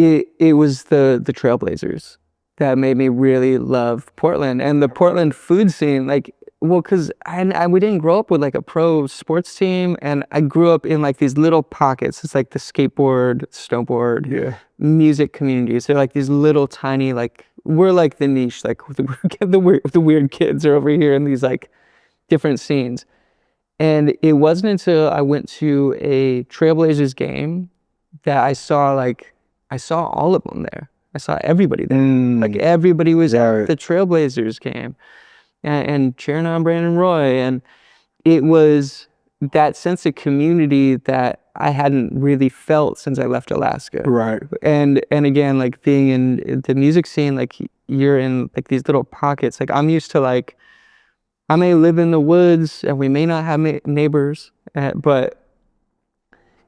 B: It was the Trailblazers that made me really love Portland, and the Portland food scene. Like, well, because we didn't grow up with like a pro sports team, and I grew up in like these little pockets. It's like the skateboard, snowboard, music communities. They're like these little tiny, like we're like the niche, like the weird kids are over here in these like different scenes. And it wasn't until I went to a Trailblazers game that I saw all of them there. I saw everybody there. Like everybody was at the Trailblazers game, and cheering on Brandon Roy, and it was that sense of community that I hadn't really felt since I left Alaska.
A: Right.
B: And again, like being in the music scene, like you're in like these little pockets. Like I'm used to like I may live in the woods and we may not have neighbors, but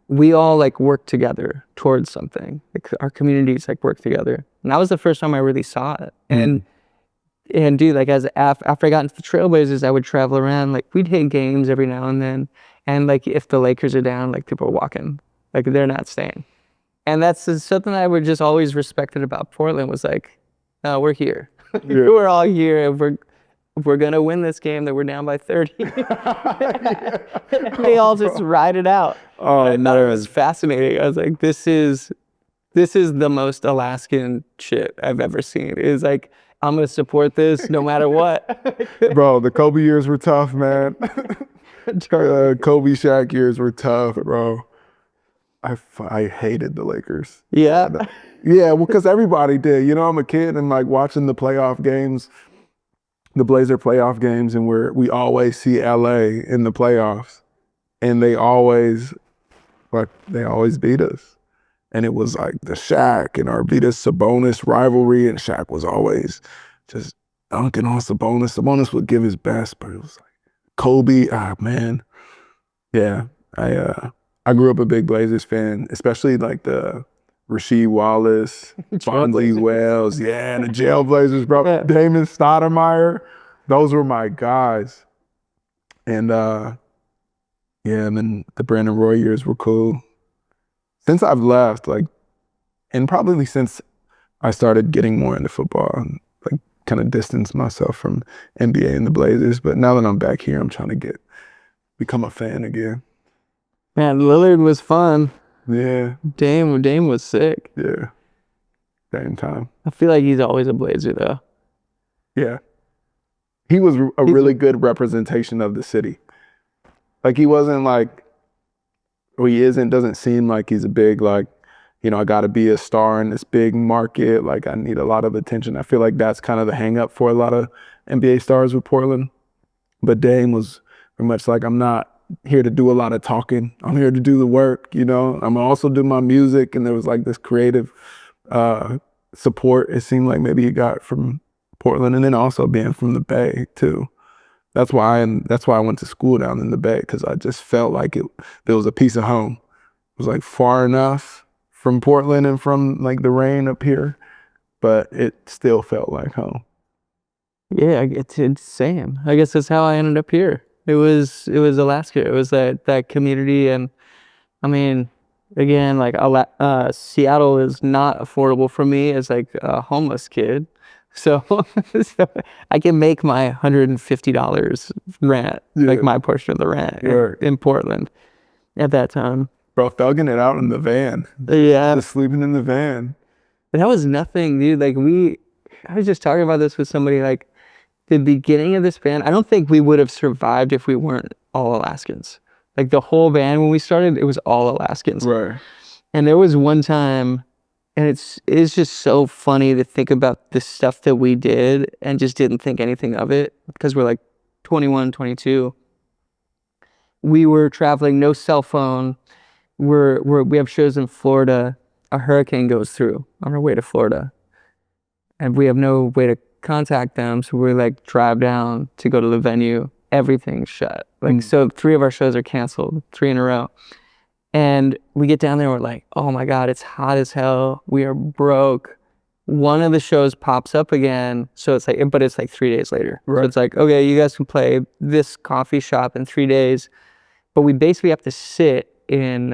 B: we all like work together towards something. Like our communities like work together. And that was the first time I really saw it. And dude, like after I got into the Trailblazers, I would travel around. Like we'd hit games every now and then. And like if the Lakers are down, like people are walking. Like they're not staying. And that's something I would just always respected about Portland was like, no, we're here. We're all here, and we're gonna win this game that we're down by 30. They all just ride it out.
A: Oh,
B: No, it was fascinating. I was like, this is the most Alaskan shit I've ever seen. It's like, I'm gonna support this no matter what.
A: bro, the Kobe years were tough, man. Kobe Shaq years were tough, bro. I hated the Lakers.
B: Yeah.
A: Yeah, well, because everybody did. You know, I'm a kid and like watching the playoff games, the Blazer playoff games, and we always see LA in the playoffs, and they always beat us. And it was like the Shaq and Arvydas Sabonis rivalry, and Shaq was always just dunking on Sabonis. Sabonis would give his best, but it was like Kobe, man. Yeah,
D: I grew up a big Blazers fan, especially like the Rasheed Wallace, Fonzie Wells, and the Jailblazers, bro.
B: Yeah.
D: Damon Stoudemire, those were my guys. And and then the Brandon Roy years were cool. Since I've left, like, and probably since I started getting more into football, and like kind of distanced myself from NBA and the Blazers. But now that I'm back here, I'm trying to become a fan again.
B: Man, Lillard was fun.
D: Yeah,
B: Dame was sick.
D: yeah. Same time.
B: I feel like he's always a Blazer though.
D: Yeah. He was a really good representation of the city. Like he wasn't like, or he isn't, doesn't seem like he's a big, like, you know, I got to be a star in this big market. Like I need a lot of attention. I feel like that's kind of the hang up for a lot of NBA stars with Portland. But Dame was very much like, I'm not here to do a lot of talking. I'm here to do the work, you know. I'm also do my music. And there was like this creative support, it seemed like maybe he got from Portland, and then also being from the Bay too. That's why I went to school down in the Bay, because I just felt like there was a piece of home. It was like far enough from Portland and from like the rain up here, but it still felt like home.
B: Yeah, it's insane. I guess that's how I ended up here. It was Alaska. It was that community, and I mean, again, like Seattle is not affordable for me as like a homeless kid. So, I can make my $150 rent, like my portion of the rent in Portland at that time.
D: Bro, thugging it out in the van.
B: Yeah.
D: Just sleeping in the van.
B: That was nothing, dude. Like I was just talking about this with somebody, like the beginning of this band, I don't think we would have survived if we weren't all Alaskans. Like the whole band, when we started, it was all Alaskans.
D: Right.
B: And there was one time, and it's just so funny to think about the stuff that we did and just didn't think anything of it because we're like 21, 22. We were traveling, no cell phone. We have shows in Florida. A hurricane goes through on our way to Florida, and we have no way to contact them. So we like drive down to go to the venue. Everything's shut. Like so, 3 of our shows are canceled, 3 in a row. And we get down there, and we're like, oh my God, it's hot as hell. We are broke. One of the shows pops up again. So it's like, but it's like 3 days later. Right. So it's like, okay, you guys can play this coffee shop in 3 days. But we basically have to sit in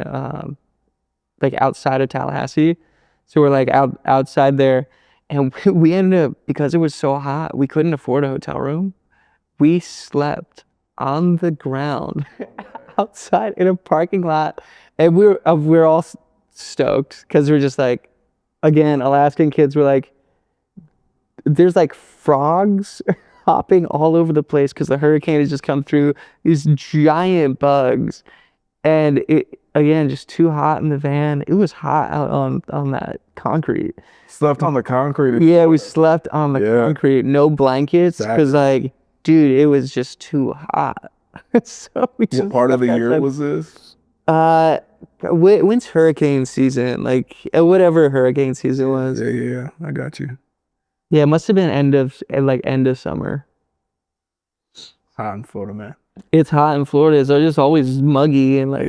B: like outside of Tallahassee. So we're like outside there. And we ended up, because it was so hot, we couldn't afford a hotel room. We slept on the ground outside in a parking lot. And we're all stoked because we're just like, again, Alaskan kids were like, there's like frogs hopping all over the place because the hurricane has just come through, these giant bugs. And it, again, just too hot in the van. It was hot out on that concrete.
D: Slept on the concrete.
B: Yeah, we slept on the concrete. No blankets because like, dude, it was just too hot. So
D: what part of the year was this?
B: When's hurricane season? Like whatever hurricane season was.
D: Yeah, I got you.
B: Yeah, it must have been end of summer.
D: Hot in Florida, man.
B: It's hot in Florida, so it's just always muggy and like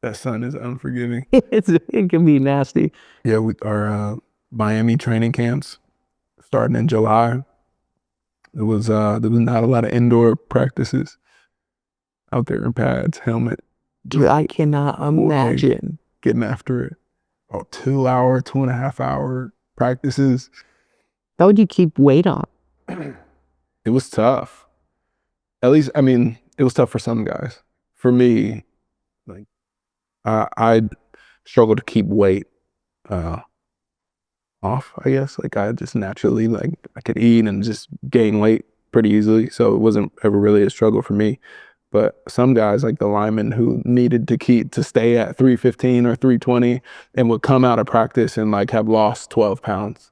D: that sun is unforgiving.
B: It can be nasty.
D: Yeah, our Miami training camps starting in July. There was not a lot of indoor practices out there in pads, helmet.
B: Dude, I cannot imagine
D: getting after it. 2.5 hour practices.
B: How would you keep weight on?
D: It was tough. At least, I mean, it was tough for some guys. For me, like, I struggled to keep weight off, I guess. Like, I just naturally, like, I could eat and just gain weight pretty easily. So it wasn't ever really a struggle for me. But some guys, like the linemen who needed to stay at 315 or 320 and would come out of practice and like have lost 12 pounds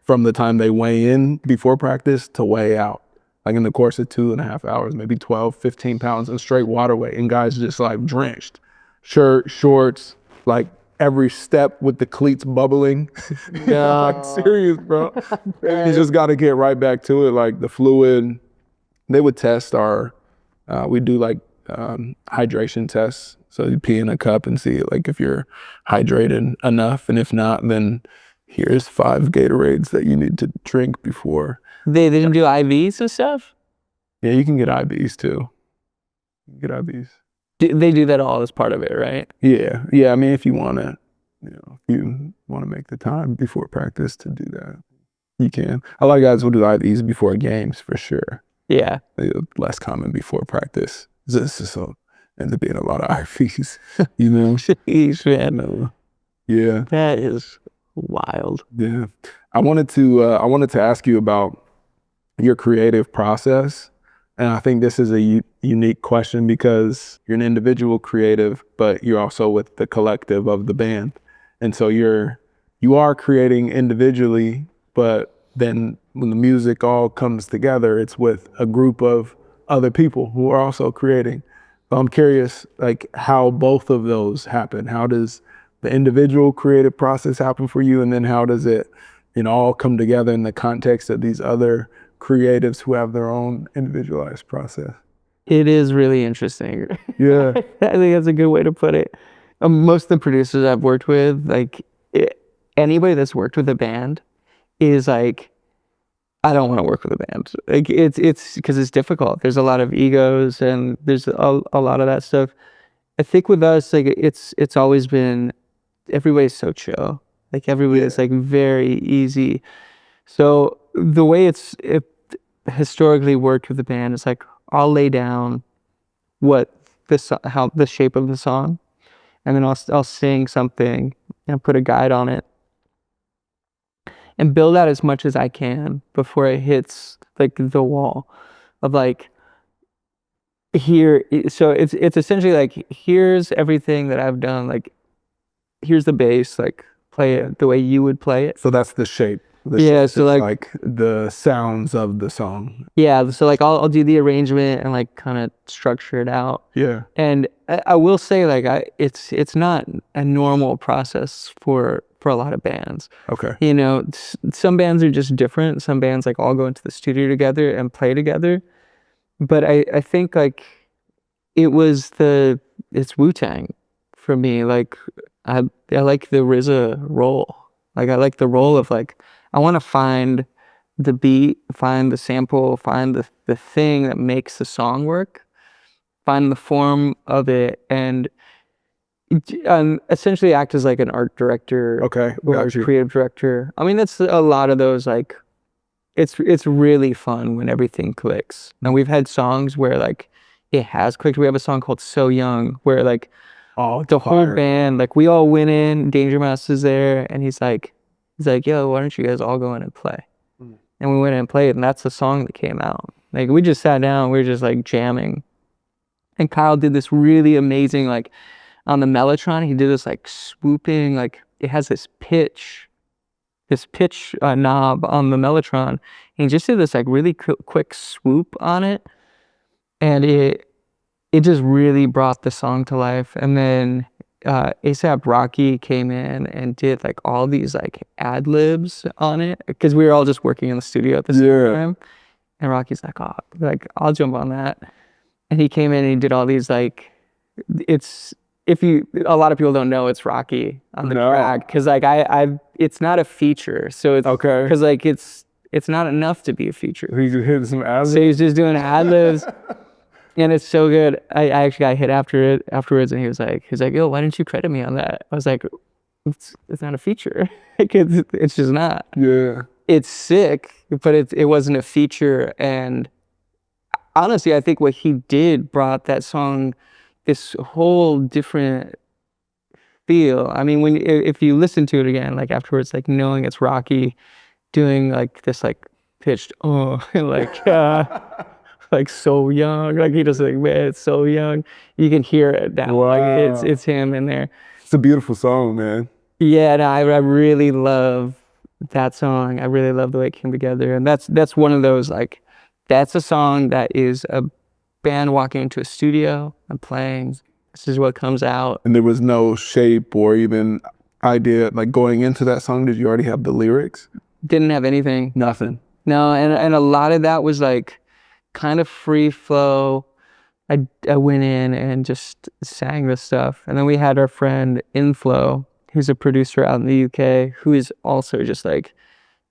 D: from the time they weigh in before practice to weigh out. Like in the course of 2.5 hours, maybe 12, 15 pounds in straight water weight, and guys just like drenched. Shirt, shorts, like every step with the cleats bubbling. Like serious, bro. You just got to get right back to it. Like the fluid, they would test we do like hydration tests. So you pee in a cup and see like if you're hydrated enough, and if not, then here's 5 Gatorades that you need to drink before.
B: They didn't do IVs and stuff?
D: Yeah, you can get IVs too. You can get IVs.
B: They do that all as part of it, right?
D: Yeah, yeah. I mean, if you want to, if you want to make the time before practice to do that, you can. A lot of guys will do IVs before games for sure.
B: Yeah.
D: They're less common before practice. So ends up being a lot of IVs, you know.
B: Jeez, man.
D: Yeah,
B: That is wild.
D: yeah. I wanted to ask you about your creative process, and I think this is a unique question because you're an individual creative, but you're also with the collective of the band, and so you are creating individually, but then when the music all comes together, it's with a group of other people who are also creating. So I'm curious, like, how both of those happen. How does the individual creative process happen for you, and then how does it, all come together in the context of these other creatives who have their own individualized process?
B: It is really interesting.
D: Yeah.
B: I think that's a good way to put it. Most of the producers I've worked with, like anybody that's worked with a band is like, I don't want to work with a band. Like it's because it's difficult. There's a lot of egos and there's a lot of that stuff. I think with us, like it's always been, everybody's so chill. Like everybody's like very easy. So the way it historically worked with the band is like, I'll lay down how the shape of the song, and then I'll sing something and put a guide on it and build out as much as I can before it hits like the wall of like here. So it's essentially like, here's everything that I've done. Like, here's the bass, like play it the way you would play it.
D: So that's the shape.
B: Yeah,
D: shape
B: so
D: is
B: like
D: the sounds of the song.
B: Yeah, so like I'll do the arrangement and like kind of structure it out.
D: Yeah.
B: And I will say like it's not a normal process for a lot of bands.
D: Okay.
B: Some bands are just different. Some bands like all go into the studio together and play together. But I think like it's Wu-Tang for me. Like I like the RZA role. Like I like the role of like, I want to find the beat, find the sample, find the thing that makes the song work, find the form of it, and essentially act as like an art director.
D: Okay,
B: or creative director. I mean, that's a lot of those like, it's really fun when everything clicks. And we've had songs where like it has clicked. We have a song called So Young where like the whole band, like we all went in, Danger Mouse is there, and he's like, yo, why don't you guys all go in and play? And we went in and played, and that's the song that came out. Like we just sat down, we were just like jamming. And Kyle did this really amazing, like on the Mellotron, he did this like swooping, like it has this pitch knob on the Mellotron. And he just did this like really quick swoop on it. And it just really brought the song to life. And then A$AP Rocky came in and did like all these like ad libs on it because we were all just working in the studio at the same time. And Rocky's like, oh, like I'll jump on that. And he came in and he did all these like, a lot of people don't know it's Rocky on the track because like it's not a feature. So it's okay because like it's not enough to be a feature.
D: He's hitting some ad libs.
B: So he's just doing ad libs. And it's so good. I actually got hit afterwards, and he was like, yo, why didn't you credit me on that? I was like, it's not a feature. Like it's just not.
D: Yeah.
B: It's sick, but it wasn't a feature. And honestly, I think what he did brought that song this whole different feel. I mean, if you listen to it again, like afterwards, like knowing it's Rocky doing like this like pitched like so young, like he just like, man, it's so young. You can hear it now.
D: Wow.
B: Like it's him in there.
D: It's a beautiful song, man.
B: Yeah, no, I really love that song. I really love the way it came together. And that's one of those like, that's a song that is a band walking into a studio and playing. This is what comes out.
D: And there was no shape or even idea like going into that song. Did you already have the lyrics?
B: Didn't have anything.
D: Nothing.
B: No, and a lot of that was like kind of free flow, I went in and just sang this stuff. And then we had our friend Inflow, who's a producer out in the UK, who is also just like,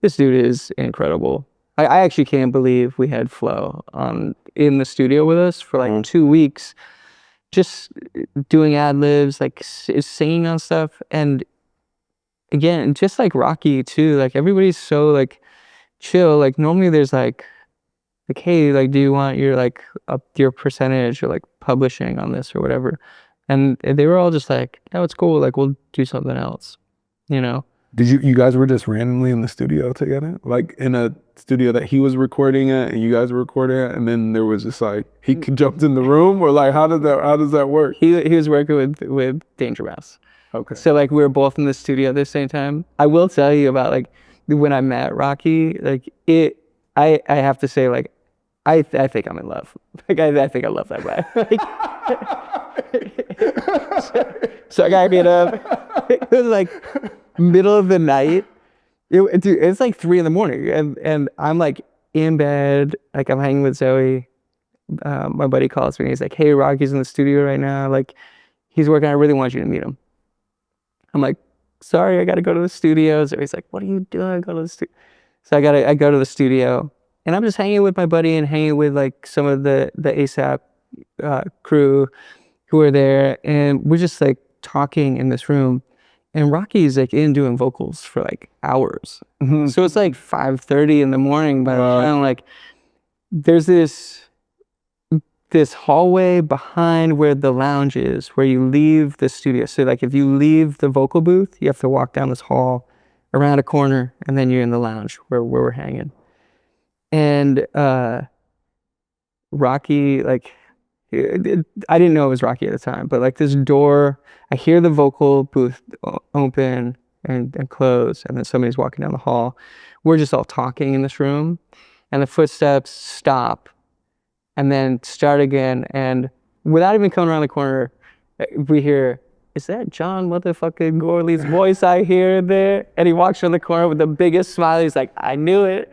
B: this dude is incredible. I actually can't believe we had Flo in the studio with us for like 2 weeks, just doing ad libs, like singing on stuff. And again, just like Rocky too, like everybody's so like chill. Like normally there's like, hey, like, do you want your like your percentage or like publishing on this or whatever? And they were all just like, oh, it's cool. Like we'll do something else, you know?
D: Did you guys were just randomly in the studio together? Like in a studio that he was recording at and you guys were recording at, and then there was just like he jumped in the room, or like how does that work?
B: He was working with Danger Mouse.
D: Okay.
B: So like we were both in the studio at the same time. I will tell you about like when I met Rocky, like I have to say like I think I'm in love. Like I think I love that guy. So I got hit up. It was like middle of the night. Dude, it's like 3 a.m. and I'm like in bed, like I'm hanging with Zoe. My buddy calls me and he's like, hey, Rocky's in the studio right now. Like he's working. I really want you to meet him. I'm like, sorry, I got to go to the studio. So he's like, what are you doing? Go to the studio. So I go to the studio and I'm just hanging with my buddy and hanging with like some of the ASAP crew who are there. And we're just like talking in this room. And Rocky's like in doing vocals for like hours.
D: Mm-hmm.
B: So it's like 5:30 in the morning, but I'm like, there's this hallway behind where the lounge is, where you leave the studio. So like if you leave the vocal booth, you have to walk down this hall around a corner and then you're in the lounge where we're hanging. And Rocky, like, I didn't know it was Rocky at the time, but like this door, I hear the vocal booth open and close, and then somebody's walking down the hall. We're just all talking in this room, and the footsteps stop and then start again. And without even coming around the corner, we hear, is that John motherfucking Gorley's voice I hear there? And he walks around the corner with the biggest smile. He's like, I knew it.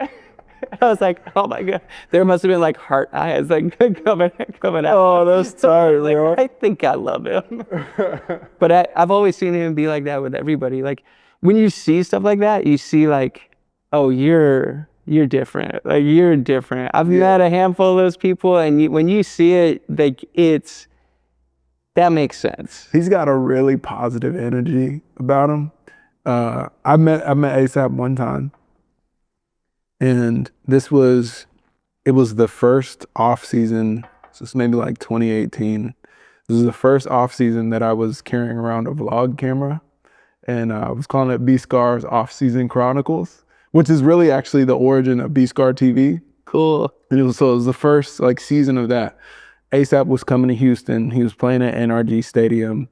B: I was like, oh my God. There must have been like heart eyes like coming out.
D: Oh, that's tight,
B: like, I think I love him. But I've always seen him be like that with everybody. Like when you see stuff like that, you see like, oh, you're different. Like you're different. I've met a handful of those people, and when you see it, like that makes sense.
D: He's got a really positive energy about him. I met ASAP one time, and it was the first off season. So it's maybe like 2018. This was the first off season that I was carrying around a vlog camera, and I was calling it B-Scar's Off Season Chronicles, which is really actually the origin of B-Scar TV.
B: Cool.
D: And it was the first like season of that. ASAP was coming to Houston. He was playing at NRG Stadium.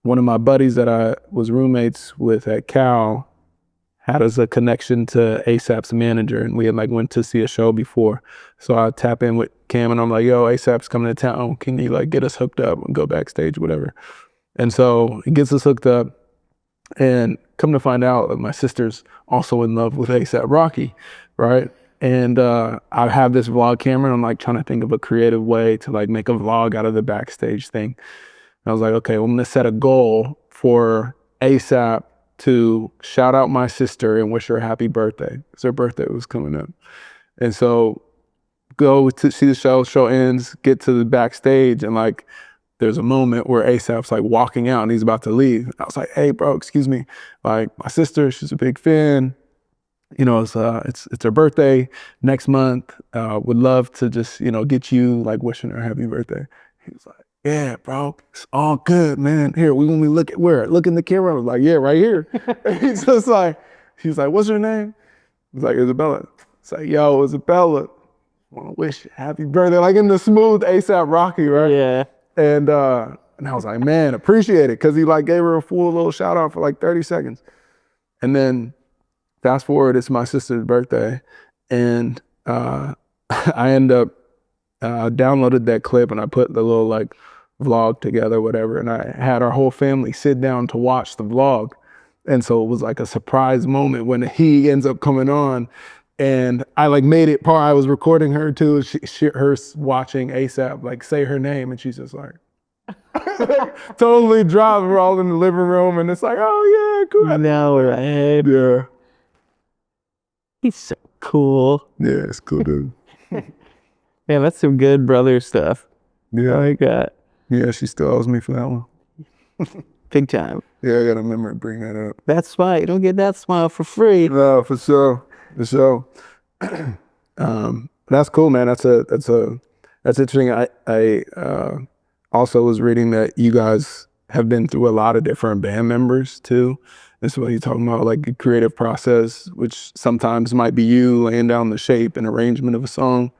D: One of my buddies that I was roommates with at Cal had us a connection to ASAP's manager, and we had like went to see a show before. So I tap in with Cam and I'm like, yo, ASAP's coming to town. Can you like get us hooked up and go backstage, whatever? And so he gets us hooked up, and come to find out that my sister's also in love with ASAP Rocky, right? And I have this vlog camera, and I'm like trying to think of a creative way to like make a vlog out of the backstage thing. And I was like, okay, well, I'm gonna set a goal for ASAP to shout out my sister and wish her happy birthday, because her birthday was coming up. And so go to see the show ends, get to the backstage, and like there's a moment where ASAP's like walking out and he's about to leave. I was like, hey bro, excuse me. Like my sister, she's a big fan. You know, it's her birthday next month. Would love to just, you know, get you like wishing her happy birthday. He was like, yeah, bro, it's all good, man. Here, when we look at where? Look in the camera. I was like, yeah, right here. He's just like, he's like, what's her name? He's like, Isabella. It's like, yo, Isabella, I want to wish you happy birthday. Like in the smooth ASAP Rocky, right?
B: Yeah.
D: And I was like, man, appreciate it. Cause he like gave her a full little shout out for like 30 seconds. And then fast forward, it's my sister's birthday. And I end up downloaded that clip and I put the little like vlog together, whatever. And I had our whole family sit down to watch the vlog. And so it was like a surprise moment when he ends up coming on. And I like made it part. I was recording her too. Her watching ASAP, like say her name, and she's just like, totally dropped. We're all in the living room, and it's like, oh yeah, cool.
B: No, right?
D: Yeah,
B: He's so cool.
D: yeah, it's cool, dude.
B: Man, that's some good brother stuff. I
D: Yeah,
B: like that.
D: yeah, she still owes me for that one.
B: Big time.
D: Yeah, I gotta remember to bring that up.
B: That's why you don't get that smile for free.
D: No, for sure, for sure. That's cool, man. That's interesting. I also was reading that you guys have been through a lot of different band members too. That's what you're talking about, like a creative process, which sometimes might be you laying down the shape and arrangement of a song.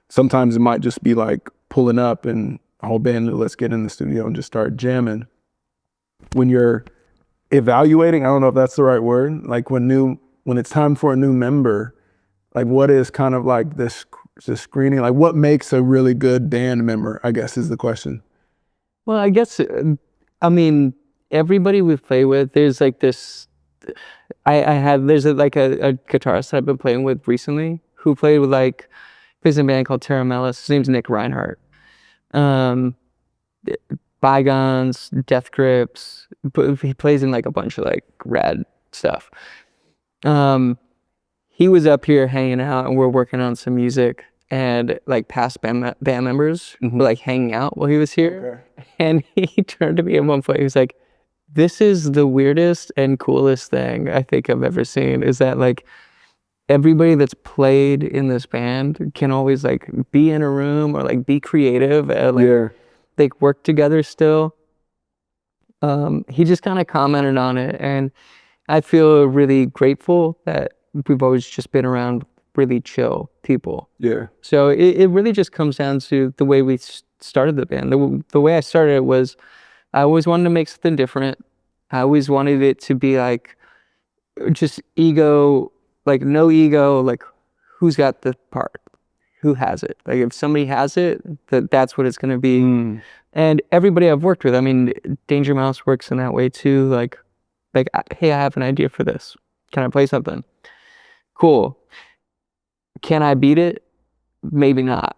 D: Sometimes it might just be like pulling up and a whole band, let's get in the studio and just start jamming. When you're evaluating, I don't know if that's the right word, like when it's time for a new member, like what is kind of like this screening, like what makes a really good band member, I guess is the question.
B: Well, I guess, I mean, everybody we play with, there's like this, there's a guitarist that I've been playing with recently who played with plays in a band called Terra Melis. His name's Nick Reinhardt. Bygones, Death Grips, but he plays in like a bunch of like rad stuff. He was up here hanging out and we're working on some music, and like past band members were like hanging out while he was here. Okay. And he turned to me at one point, he was like, this is the weirdest and coolest thing I think I've ever seen, is that like everybody that's played in this band can always like be in a room or like be creative, they work together still. He just kind of commented on it, and I feel really grateful that we've always just been around really chill people. Yeah. So it really just comes down to the way we started the band. The way I started it was, I always wanted to make something different. I always wanted it to be like just ego, like no ego, like who's got the part, who has it. Like if somebody has it, that's what it's going to be. And everybody I've worked with, I mean, Danger Mouse works in that way too. Like, hey, I have an idea for this. Can I play something? Cool. Can I beat it? Maybe not.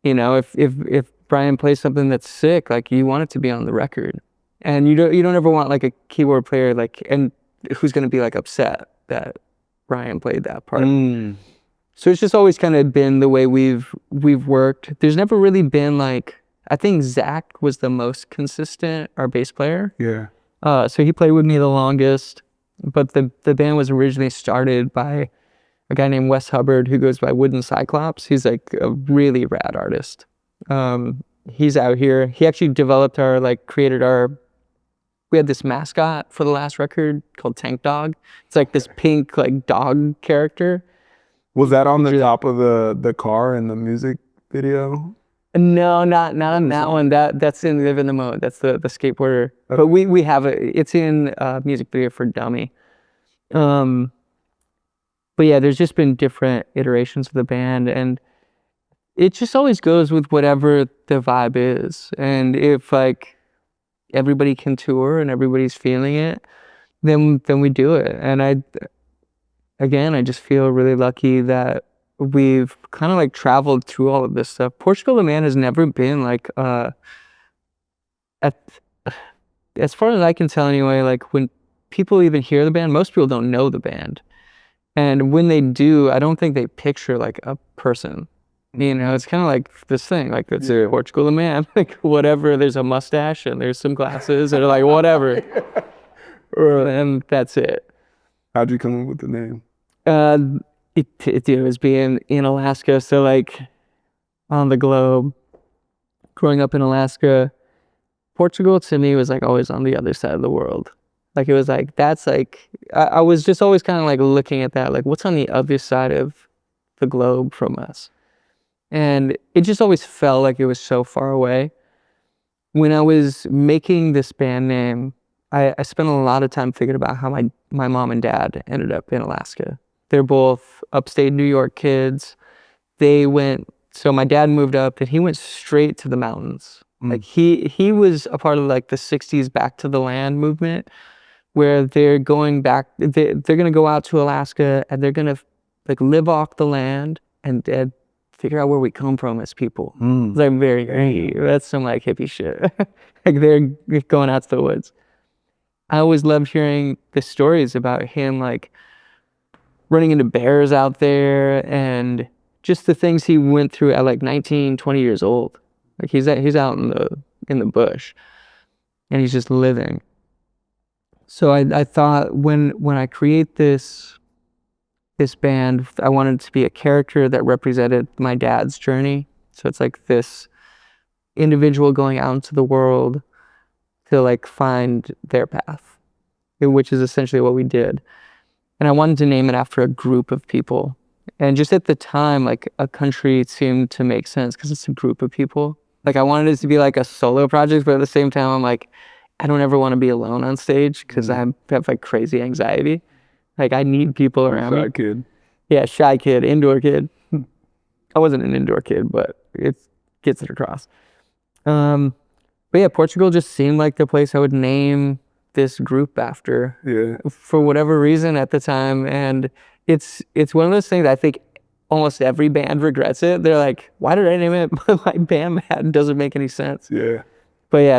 B: You know, if Brian plays something that's sick, like you want it to be on the record, and you don't ever want like a keyboard player and who's going to be like upset that Brian played that part. So it's just always kind of been the way we've worked. There's never really been like, I think Zach was the most consistent, our bass player. Yeah. So he played with me the longest, but the band was originally started by a guy named Wes Hubbard, who goes by Wooden Cyclops. He's like a really rad artist. He's out here. He actually developed we had this mascot for the last record called Tank Dog. It's like this pink like dog character.
D: Was that on the top of the car in the music video?
B: No, not on that one. That's in Live in the Mode. That's the skateboarder. Okay. But we have it's in a music video for Dummy. But yeah, there's just been different iterations of the band, and it just always goes with whatever the vibe is. And if like everybody can tour and everybody's feeling it, then we do it. And I just feel really lucky that we've kind of like traveled through all of this stuff. Portugal the Man has never been like as far as I can tell anyway, like when people even hear the band, most people don't know the band. And when they do, I don't think they picture like a person. You know, it's kind of like this thing, like it's a Portugal the Man, like whatever, there's a mustache and there's some glasses or like whatever. And that's it.
D: How'd you come up with the name?
B: It was being in Alaska, so like on the globe, growing up in Alaska, Portugal to me was like always on the other side of the world. Like it was like, that's like, I was just always kind of like looking at that, like what's on the other side of the globe from us? And it just always felt like it was so far away. When I was making this band name, I spent a lot of time thinking about how my mom and dad ended up in Alaska. They're both upstate New York kids. So my dad moved up and he went straight to the mountains. Like he was a part of like the 60s Back to the Land movement, where they're going back, they're going to go out to Alaska and they're going to like live off the land and figure out where we come from as people.
D: Mm.
B: It's like that's some like hippie shit. Like they're going out to the woods. I always loved hearing the stories about him like running into bears out there and just the things he went through at like 19, 20 years old. Like he's out in the bush and he's just living. So I thought when I create this band, I wanted it to be a character that represented my dad's journey. So it's like this individual going out into the world to like find their path, which is essentially what we did. And I wanted to name it after a group of people. And just at the time, like a country seemed to make sense because it's a group of people. Like I wanted it to be like a solo project, but at the same time, I'm like, I don't ever want to be alone on stage because I have like crazy anxiety. Like I need people around me.
D: Shy kid.
B: Yeah, shy kid, indoor kid. I wasn't an indoor kid, but it gets it across. But yeah, Portugal just seemed like the place I would name this group after.
D: Yeah.
B: For whatever reason at the time. And it's one of those things I think almost every band regrets it. They're like, why did I name it my band? It doesn't make any sense.
D: Yeah.
B: But yeah,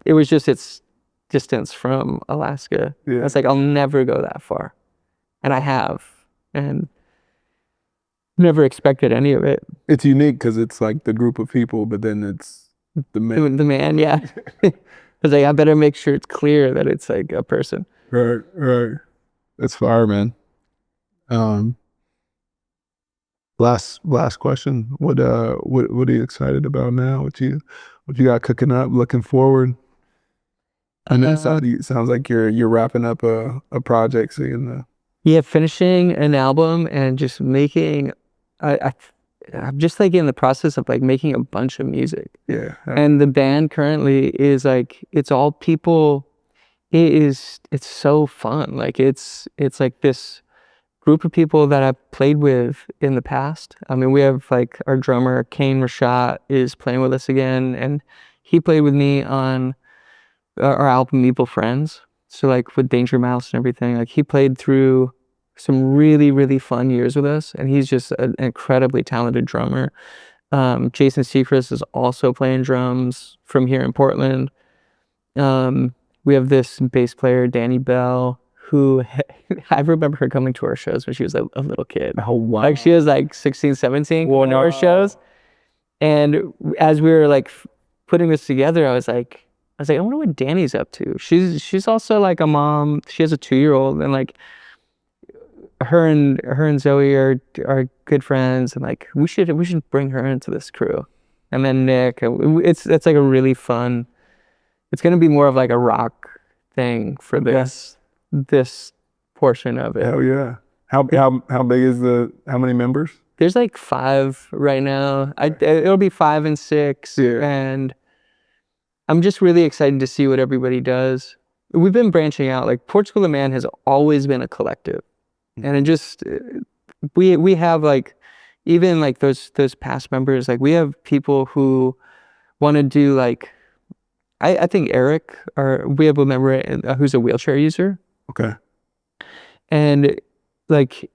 B: it was just its distance from Alaska.
D: Yeah.
B: I was like, I'll never go that far. And I have. And never expected any of it.
D: It's unique because it's like the group of people, but then it's the man.
B: The man, yeah. I was like, I better make sure it's clear that it's like a person.
D: Right. That's fire, man. Last question. What are you excited about now? What you got cooking up? Looking forward? I know it sounds like you're wrapping up a project, seeing the.
B: Yeah, finishing an album and just making. I'm just like in the process of like making a bunch of music.
D: Yeah.
B: And the band currently is like, it's all people. It's so fun. Like it's like this group of people that I've played with in the past. I mean, we have like our drummer, Kane Rashat, is playing with us again. And he played with me on our album, Evil Friends. So like with Danger Mouse and everything, like he played through some really, really fun years with us. And he's just an incredibly talented drummer. Jason Seacrest is also playing drums from here in Portland. We have this bass player, Danny Bell, who I remember her coming to our shows when she was a little kid.
D: Oh, wow.
B: Like she was like 16, 17 going to our shows. And as we were like putting this together, I was like, I wonder what Danny's up to. She's also like a mom. She has a 2-year-old, and like her and Zoe are good friends, and like we should bring her into this crew. And then Nick, it's like a really fun. It's gonna be more of like a rock thing for this portion of it.
D: Hell yeah! How big is how many members?
B: There's like 5 right now. It'll be 5 and 6, and I'm just really excited to see what everybody does. We've been branching out. Like Portugal the Man has always been a collective, and it just we have like even like those past members. Like we have people who want to do like. I think Eric, we have a member who's a wheelchair user.
D: Okay.
B: And like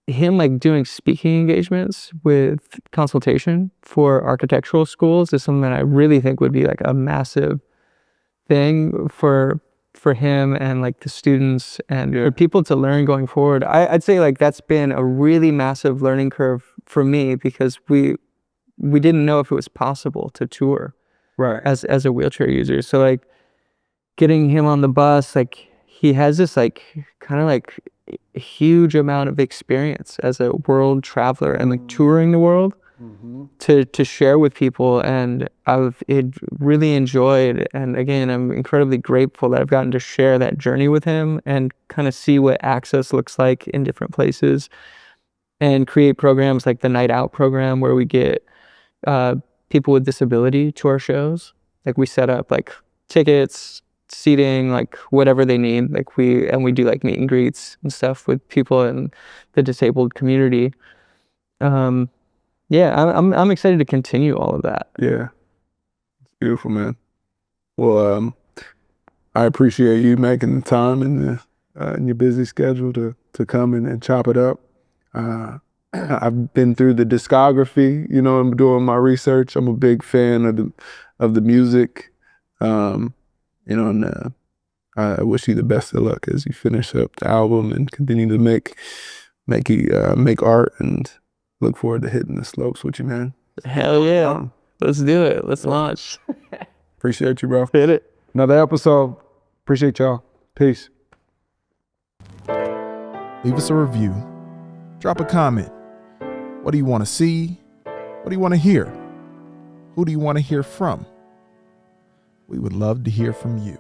B: him like doing speaking engagements with consultation for architectural schools is something that I really think would be like a massive thing for him and like the students and for people to learn going forward. I'd say like that's been a really massive learning curve for me because we didn't know if it was possible to tour.
D: Right.
B: As a wheelchair user. So like getting him on the bus, like he has this like kind of like huge amount of experience as a world traveler and like touring the world to share with people. And I've really enjoyed, and again, I'm incredibly grateful that I've gotten to share that journey with him and kind of see what access looks like in different places and create programs like the Night Out program where we get people with disability to our shows. Like we set up like tickets, seating, like whatever they need. Like we do like meet and greets and stuff with people in the disabled community. I'm excited to continue all of that.
D: Yeah. It's beautiful, man. Well, I appreciate you making the time in your busy schedule to come and chop it up. I've been through the discography, you know, I'm doing my research. I'm a big fan of the music, you know, and I wish you the best of luck as you finish up the album and continue to make art, and look forward to hitting the slopes with you, man.
B: Hell yeah. Let's do it. Let's launch.
D: Appreciate you, bro.
B: Hit it.
D: Another episode. Appreciate y'all. Peace.
A: Leave us a review. Drop a comment. What do you want to see? What do you want to hear? Who do you want to hear from? We would love to hear from you.